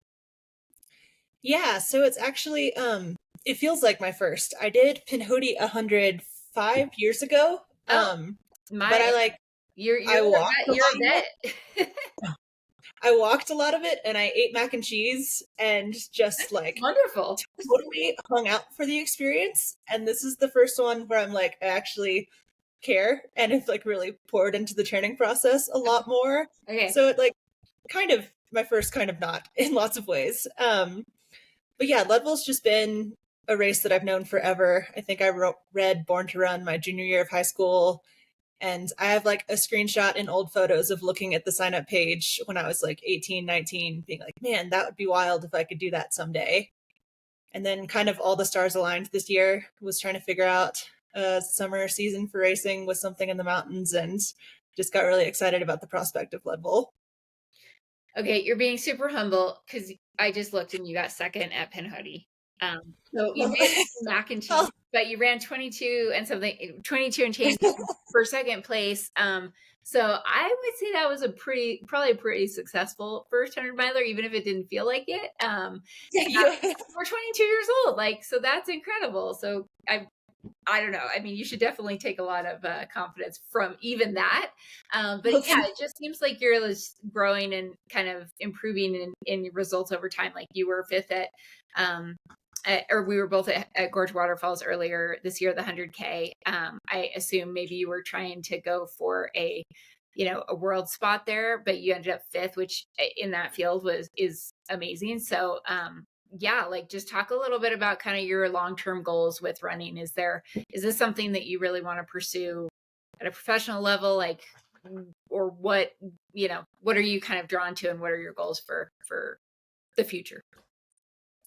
Yeah, so it's actually it feels like my first. I did Pinhoti 100 5 years ago. But I walked a lot of it, and I ate mac and cheese and just like wonderful, totally hung out for the experience. And this is the first one where I'm like, I actually care, and it's like really poured into the training process a lot more. Okay. So it like kind of my first, kind of not in lots of ways. But yeah, Leadville's just been a race that I've known forever. I think I read Born to Run my junior year of high school, And I have like a screenshot and old photos of looking at the sign up page when I was like 18, 19, being like, man, that would be wild if I could do that someday. And then kind of all the stars aligned this year. Was trying to figure out a summer season for racing with something in the mountains, and just got really excited about the prospect of Leadville. Okay, you're being super humble because I just looked and you got second at Pinhoti. So you ran mac and cheese, but you ran 22 and something, 22 and change for second place. So I would say that was probably a pretty successful first 100 miler, even if it didn't feel like it. We're 22 years old, like, so that's incredible. So I don't know. I mean, you should definitely take a lot of confidence from even that. But yeah, it just seems like you're just growing and kind of improving in your results over time. Like you were fifth or we were both at Gorge Waterfalls earlier this year, the 100K. I assume maybe you were trying to go for a world spot there, but you ended up fifth, which in that field is amazing. So, yeah, like just talk a little bit about kind of your long-term goals with running. Is this something that you really want to pursue at a professional level? Like, or what are you kind of drawn to and what are your goals for the future?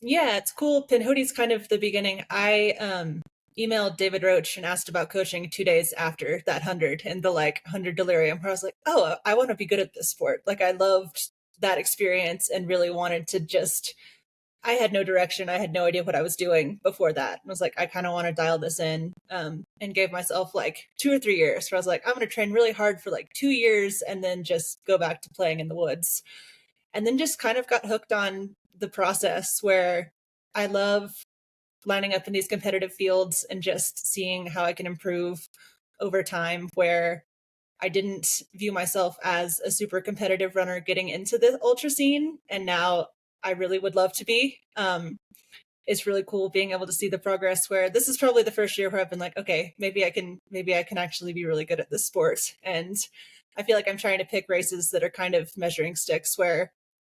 Yeah, it's cool. Pinhoti's kind of the beginning. I emailed David Roach and asked about coaching 2 days after that 100 and the 100 delirium, where I was like, oh, I want to be good at this sport. Like I loved that experience and really wanted to I had no direction. I had no idea what I was doing before that. I was like, I kind of want to dial this in, and gave myself 2 or 3 years where I was like, I'm going to train really hard for 2 years and then just go back to playing in the woods. And then just kind of got hooked on the process where I love lining up in these competitive fields and just seeing how I can improve over time, where I didn't view myself as a super competitive runner getting into the ultra scene. And now I really would love to be. It's really cool being able to see the progress, where this is probably the first year where I've been like, okay, maybe I can actually be really good at this sport. And I feel like I'm trying to pick races that are kind of measuring sticks, where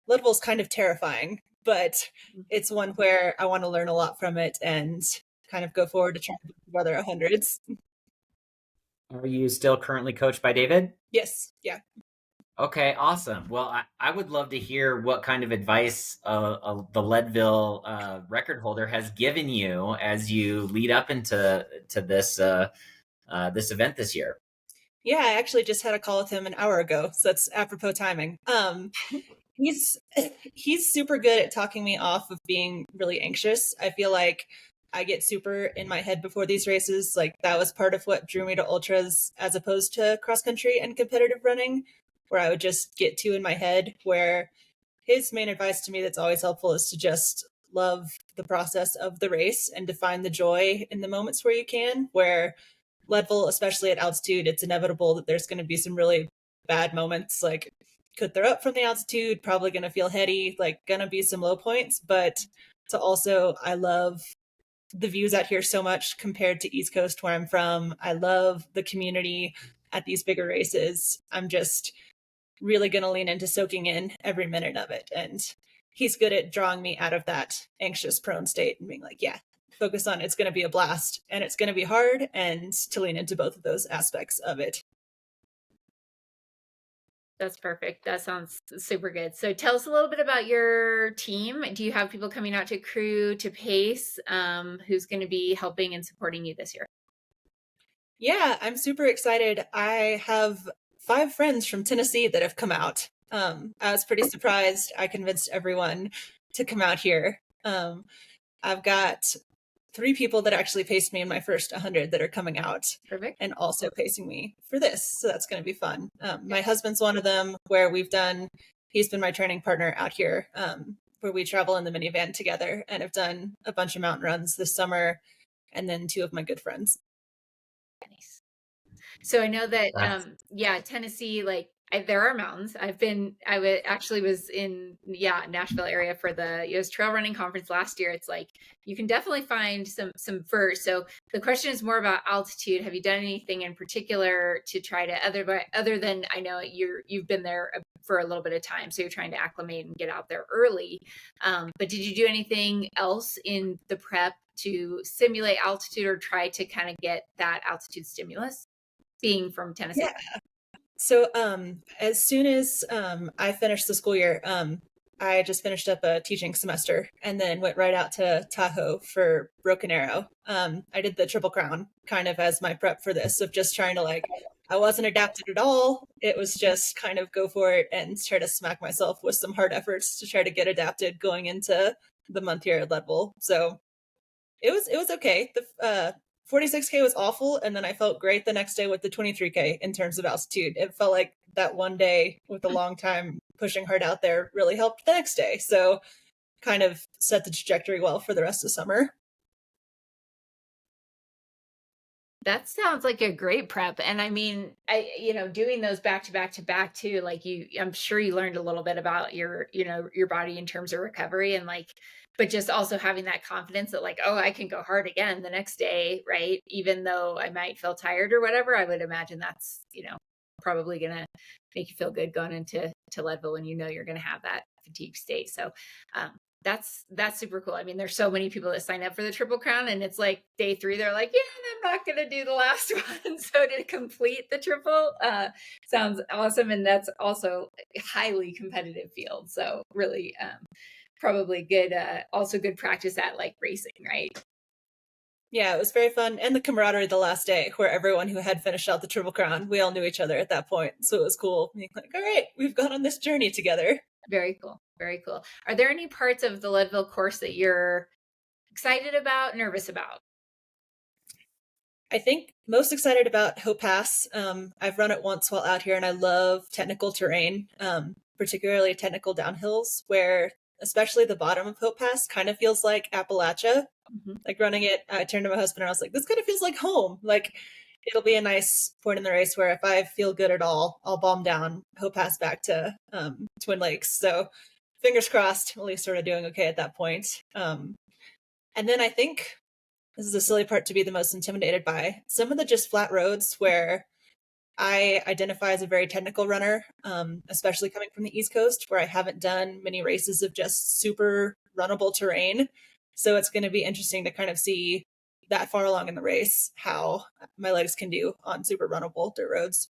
Leadville's kind of terrifying, but it's one where I want to learn a lot from it and kind of go forward to try to do other 100s. Are you still currently coached by David? Yes. Yeah. Okay, awesome. Well, I would love to hear what kind of advice the Leadville record holder has given you as you lead up into this event this year. Yeah, I actually just had a call with him an hour ago, so that's apropos timing. He's super good at talking me off of being really anxious. I feel like I get super in my head before these races. Like that was part of what drew me to ultras as opposed to cross country and competitive running, where I would just get too in my head. Where his main advice to me that's always helpful is to just love the process of the race and to find the joy in the moments where you can. Where Leadville, especially at altitude, it's inevitable that there's going to be some really bad moments. Like could throw up from the altitude, probably going to feel heady, going to be some low points. But to also, I love the views out here so much compared to East Coast where I'm from. I love the community at these bigger races. I'm just really going to lean into soaking in every minute of it. And he's good at drawing me out of that anxious prone state and being like, yeah, focus on it's going to be a blast and it's going to be hard, and to lean into both of those aspects of it. That's perfect. That sounds super good. So tell us a little bit about your team. Do you have people coming out to crew, to pace? Who's going to be helping and supporting you this year? Yeah, I'm super excited. I have 5 friends from Tennessee that have come out. I was pretty surprised. I convinced everyone to come out here. I've got 3 people that actually paced me in my first 100 that are coming out. Perfect. And also pacing me for this. So that's going to be fun. My husband's one of them, where he's been my training partner out here, where we travel in the minivan together and have done a bunch of mountain runs this summer. And then 2 of my good friends. Nice. So I know that, Tennessee, there are mountains. I actually was in, Nashville area for the US Trail Running Conference last year. It's you can definitely find some furs. So the question is more about altitude. Have you done anything in particular to try to, other than, I know you've been there for a little bit of time, so you're trying to acclimate and get out there early. But did you do anything else in the prep to simulate altitude or try to kind of get that altitude stimulus? being from Tennessee? Yeah. So as soon as I finished the school year, I just finished up a teaching semester and then went right out to Tahoe for Broken Arrow. I did the Triple Crown kind of as my prep for this, of just trying to I wasn't adapted at all. It was just kind of go for it and try to smack myself with some hard efforts to try to get adapted going into the month here at Leadville. So it was okay. The 46K was awful, and then I felt great the next day with the 23K in terms of altitude. It felt like that one day with a long time pushing hard out there really helped the next day. So kind of set the trajectory well for the rest of summer. That sounds like a great prep. And I mean, doing those back to back to back too, I'm sure you learned a little bit about your body in terms of recovery and but just also having that confidence that oh, I can go hard again the next day, right? Even though I might feel tired or whatever, I would imagine that's, probably going to make you feel good going into Leadville when you're going to have that fatigue state. So, that's super cool. I mean, there's so many people that sign up for the Triple Crown and it's day 3, they're like, yeah, I'm not going to do the last one. So to complete the triple sounds awesome. And that's also a highly competitive field. So really probably good, also good practice at racing, right? Yeah, it was very fun. And the camaraderie the last day where everyone who had finished out the Triple Crown, we all knew each other at that point. So it was cool. Being all right, we've gone on this journey together. Very cool. Very cool. Are there any parts of the Leadville course that you're excited about, nervous about? I think most excited about Hope Pass. I've run it once while out here and I love technical terrain, particularly technical downhills where especially the bottom of Hope Pass kind of feels like Appalachia. Mm-hmm. Running it, I turned to my husband and I was like, this kind of feels like home. It'll be a nice point in the race where if I feel good at all, I'll bomb down Hope Pass back to Twin Lakes. So fingers crossed, at least sort of doing okay at that point. And then I think this is a silly part to be the most intimidated by. Some of the just flat roads where I identify as a very technical runner, especially coming from the East Coast where I haven't done many races of just super runnable terrain. So it's going to be interesting to kind of see that far along in the race how my legs can do on super runnable dirt roads.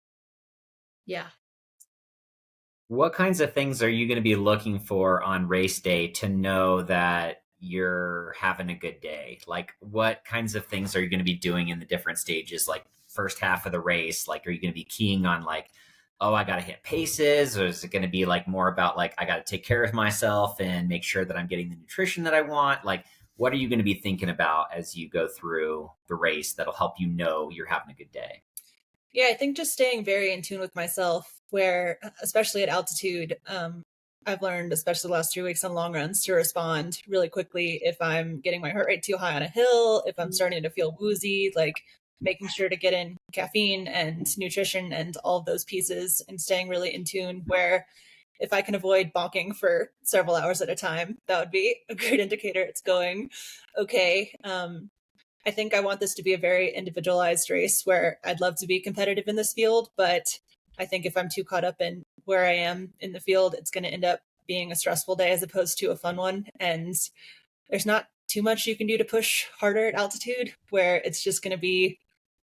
Yeah. What kinds of things are you going to be looking for on race day to know that you're having a good day? What kinds of things are you going to be doing in the different stages? First half of the race, are you going to be keying on oh, I got to hit paces? Or is it going to be more about I got to take care of myself and make sure that I'm getting the nutrition that I want? What are you going to be thinking about as you go through the race that'll help you know you're having a good day? Yeah, I think just staying very in tune with myself where, especially at altitude, I've learned, especially the last 2 weeks on long runs, to respond really quickly if I'm getting my heart rate too high on a hill, if I'm starting to feel woozy, making sure to get in caffeine and nutrition and all of those pieces and staying really in tune where if I can avoid bonking for several hours at a time, that would be a great indicator it's going okay. I think I want this to be a very individualized race where I'd love to be competitive in this field, but I think if I'm too caught up in where I am in the field, it's going to end up being a stressful day as opposed to a fun one. And there's not too much you can do to push harder at altitude where it's just going to be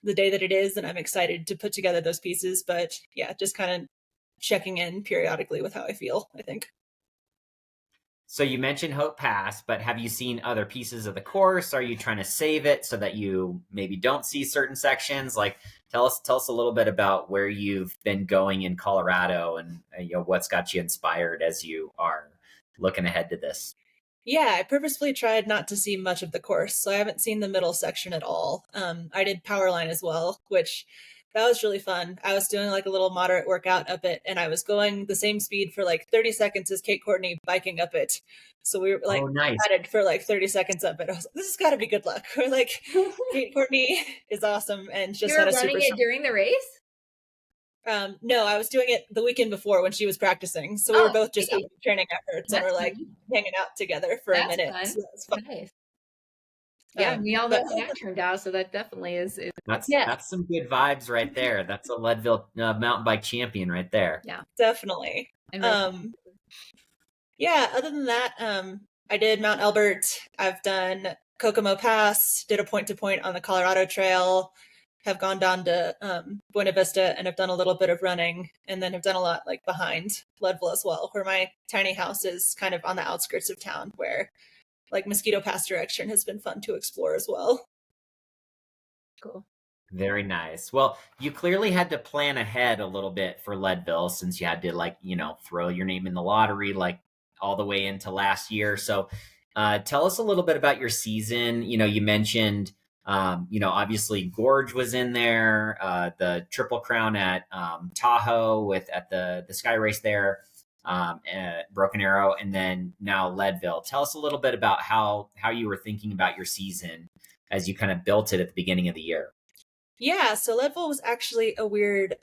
the day that it is. And I'm excited to put together those pieces. But yeah, just kind of checking in periodically with how I feel, I think. So you mentioned Hope Pass, but have you seen other pieces of the course? Are you trying to save it so that you maybe don't see certain sections? Tell us a little bit about where you've been going in Colorado and what's got you inspired as you are looking ahead to this. Yeah, I purposefully tried not to see much of the course, so I haven't seen the middle section at all. I did Powerline as well, which that was really fun. I was doing a little moderate workout up it, and I was going the same speed for 30 seconds as Kate Courtney biking up it. So we were nice. Added for 30 seconds up it. I was like, this has got to be good luck. We're Kate Courtney is awesome and just had a super. You were running it during the race? No, I was doing it the weekend before when she was practicing. So we were both just out training efforts and we're hanging out together for a minute. Fun. So that's fun. Nice. Yeah, we all know how that turned out, so that definitely is. That's some good vibes right there. That's a Leadville mountain bike champion right there. Yeah, definitely. Yeah, other than that, I did Mount Elbert. I've done Kokomo Pass, did a point-to-point on the Colorado Trail. have gone down to Buena Vista and have done a little bit of running, and then have done a lot like behind Leadville as well, where my tiny house is kind of on the outskirts of town, where like Mosquito Pass direction has been fun to explore as well. Cool. Very nice. Well, you clearly had to plan ahead a little bit for Leadville, since you had to, like, throw your name in the lottery like all the way into last year. So tell us a little bit about your season. You mentioned, obviously Gorge was in there, the Triple Crown at Tahoe at the Sky Race there, at Broken Arrow, and then now Leadville. Tell us a little bit about how you were thinking about your season as you kind of built it at the beginning of the year. Yeah, so Leadville was actually a weird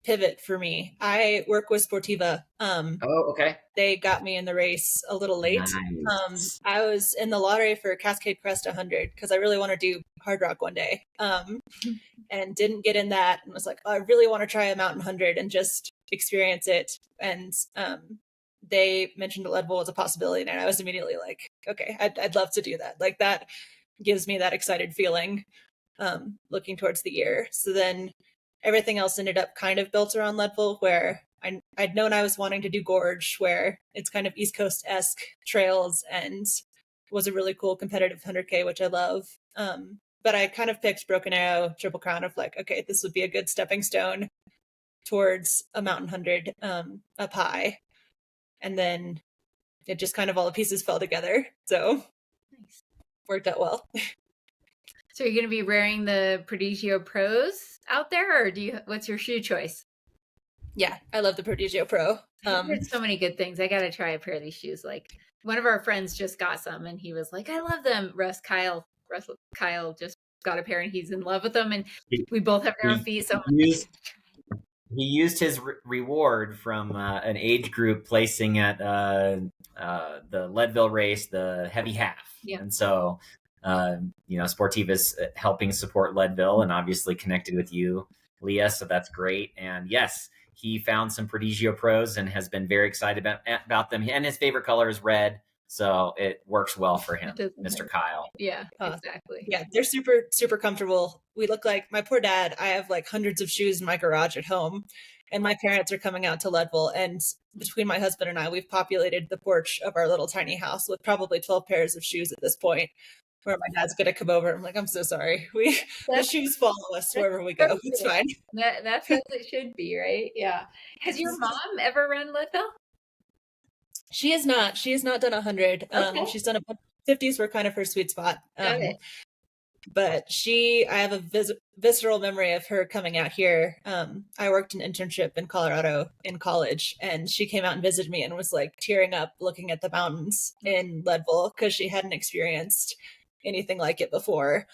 pivot for me. I work with Sportiva. Oh, okay. They got me in the race a little late. Nice. I was in the lottery for Cascade Crest 100 because I really want to do hard rock one day, and didn't get in that, and was like, oh, I really want to try a mountain 100 and just experience it. And they mentioned that Leadville was a possibility, and I was immediately like, okay, I'd love to do that. Like, that gives me that excited feeling looking towards the year. So then everything else ended up kind of built around Leadville, where I'd known I was wanting to do Gorge, where it's kind of East Coast-esque trails and was a really cool competitive 100K, which I love. But I kind of picked Broken Arrow, Triple Crown of like, okay, this would be a good stepping stone towards a mountain 100 up high. And then it just kind of all the pieces fell together. So Nice. Worked out well. So you're going to be wearing the Prodigio Pros out there, or what's your shoe choice? Yeah, I love the Prodigio Pro. I've heard so many good things. I got to try a pair of these shoes. Like, one of our friends just got some, and he was like, I love them. Kyle just got a pair, and he's in love with them, and we both have narrow feet. So he used his reward from an age group placing at the Leadville race, the heavy half. Yeah. And so, Sportiva's helping support Leadville and obviously connected with you, Lea. So that's great. And yes, he found some Prodigio Pros and has been very excited about them. And his favorite color is red. So it works well for him, Mr. Kyle. Yeah, exactly. Yeah, they're super, super comfortable. We look like my poor dad. I have like hundreds of shoes in my garage at home, and my parents are coming out to Leadville. And between my husband and I, we've populated the porch of our little tiny house with probably 12 pairs of shoes at this point, where my dad's going to come over. I'm like, I'm so sorry. The shoes follow us wherever we go. It's fine. That's as it should be, right? Yeah. Has your mom ever run Leadville? She has not. She has not done 100. Okay. She's done 50s were kind of her sweet spot. But I have a visceral memory of her coming out here. I worked an internship in Colorado in college, and she came out and visited me and was like tearing up looking at the mountains in Leadville because she hadn't experienced anything like it before.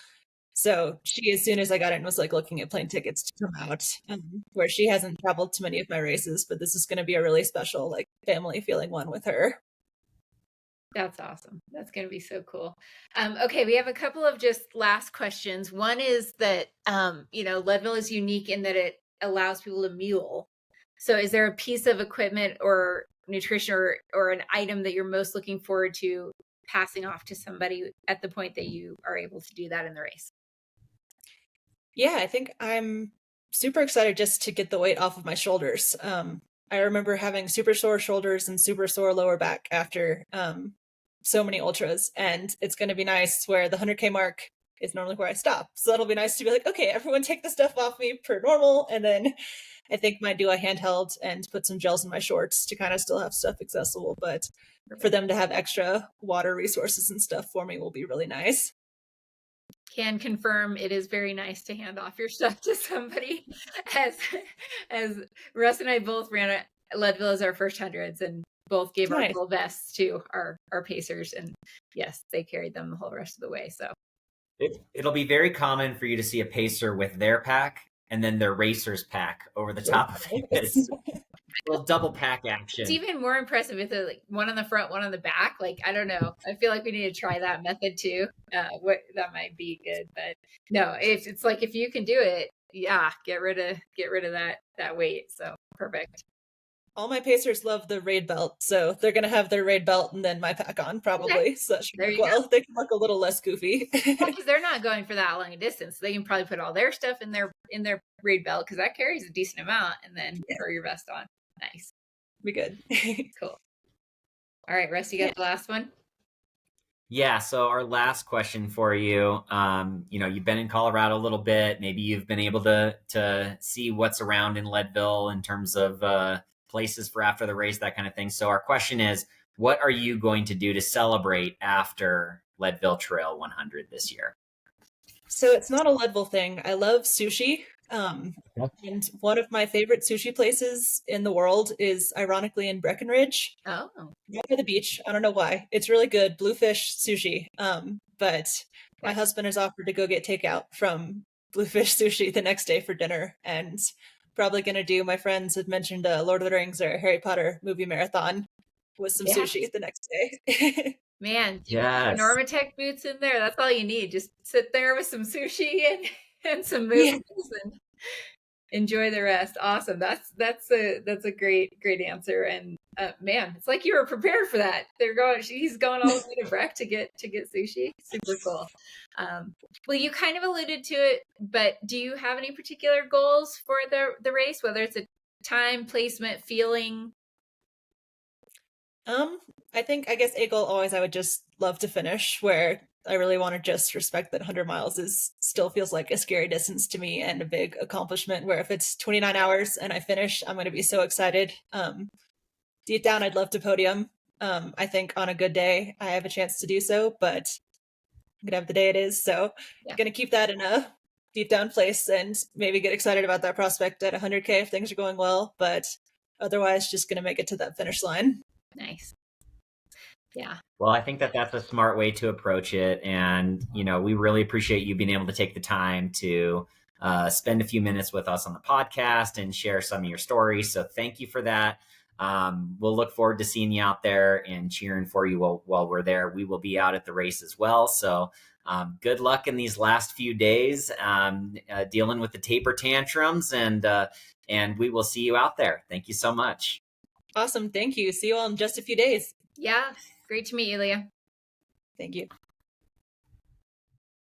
So she, as soon as I got in, was like looking at plane tickets to come out, where she hasn't traveled to many of my races, but this is going to be a really special, like, family feeling one with her. That's awesome. That's going to be so cool. Okay, we have a couple of just last questions. One is that, Leadville is unique in that it allows people to mule. So is there a piece of equipment or nutrition or an item that you're most looking forward to passing off to somebody at the point that you are able to do that in the race? Yeah, I think I'm super excited just to get the weight off of my shoulders. I remember having super sore shoulders and super sore lower back after so many ultras, and it's going to be nice where the 100K mark is normally where I stop. So that'll be nice to be like, okay, everyone take the stuff off me per normal. And then I think might do a handheld and put some gels in my shorts to kind of still have stuff accessible. But for them to have extra water resources and stuff for me will be really nice. Can confirm it is very nice to hand off your stuff to somebody. As Russ and I both ran Leadville as our first hundreds and both gave our little vests to our pacers, and yes, they carried them the whole rest of the way. So it'll be very common for you to see a pacer with their pack and then their racer's pack over the top of it. It's a little double pack action. It's even more impressive with like one on the front, one on the back. Like, I don't know. I feel like we need to try that method too. That might be good, but no, it's like, if you can do it, yeah, get rid of that weight. So perfect. All my pacers love the raid belt, so they're going to have their raid belt and then my pack on probably. Okay. So that should There work you go. well. They can look a little less goofy. Because they're not going for that long a distance. They can probably put all their stuff in their raid belt because that carries a decent amount, and then throw your vest on. Nice. Be good. Cool. All right, Russ, you got the last one? Yeah. So our last question for you, you've been in Colorado a little bit. Maybe you've been able to see what's around in Leadville in terms of places for after the race, that kind of thing. So our question is, what are you going to do to celebrate after Leadville Trail 100 this year? So it's not a Leadville thing. I love sushi. And one of my favorite sushi places in the world is ironically in Breckenridge. Oh. Right by the beach. I don't know why. It's really good. Bluefish sushi. But my husband has offered to go get takeout from Bluefish Sushi the next day for dinner, and probably going to do, my friends had mentioned Lord of the Rings or Harry Potter movie marathon with some sushi the next day. Man, yes. Normatec boots in there. That's all you need. Just sit there with some sushi and some movies and enjoy the rest. Awesome. That's a great answer. And man, it's like you were prepared for that. He's going all the way to Breck to get sushi. Super cool. Well, you kind of alluded to it, but do you have any particular goals for the race, whether it's a time, placement, feeling? I guess a goal always I would just love to finish, where I really want to just respect that 100 miles still feels like a scary distance to me and a big accomplishment, where if it's 29 hours and I finish, I'm going to be so excited. Deep down, I'd love to podium. I think on a good day, I have a chance to do so, but I'm going to have the day it is. So I'm going to keep that in a deep down place and maybe get excited about that prospect at 100K if things are going well. But otherwise, just going to make it to that finish line. Nice. Yeah. Well, I think that's a smart way to approach it. And, we really appreciate you being able to take the time to spend a few minutes with us on the podcast and share some of your stories. So thank you for that. We'll look forward to seeing you out there and cheering for you while we're there. We will be out at the race as well. So good luck in these last few days dealing with the taper tantrums, and we will see you out there. Thank you so much. Awesome. Thank you. See you all in just a few days. Yeah. Great to meet you, Leah. Thank you.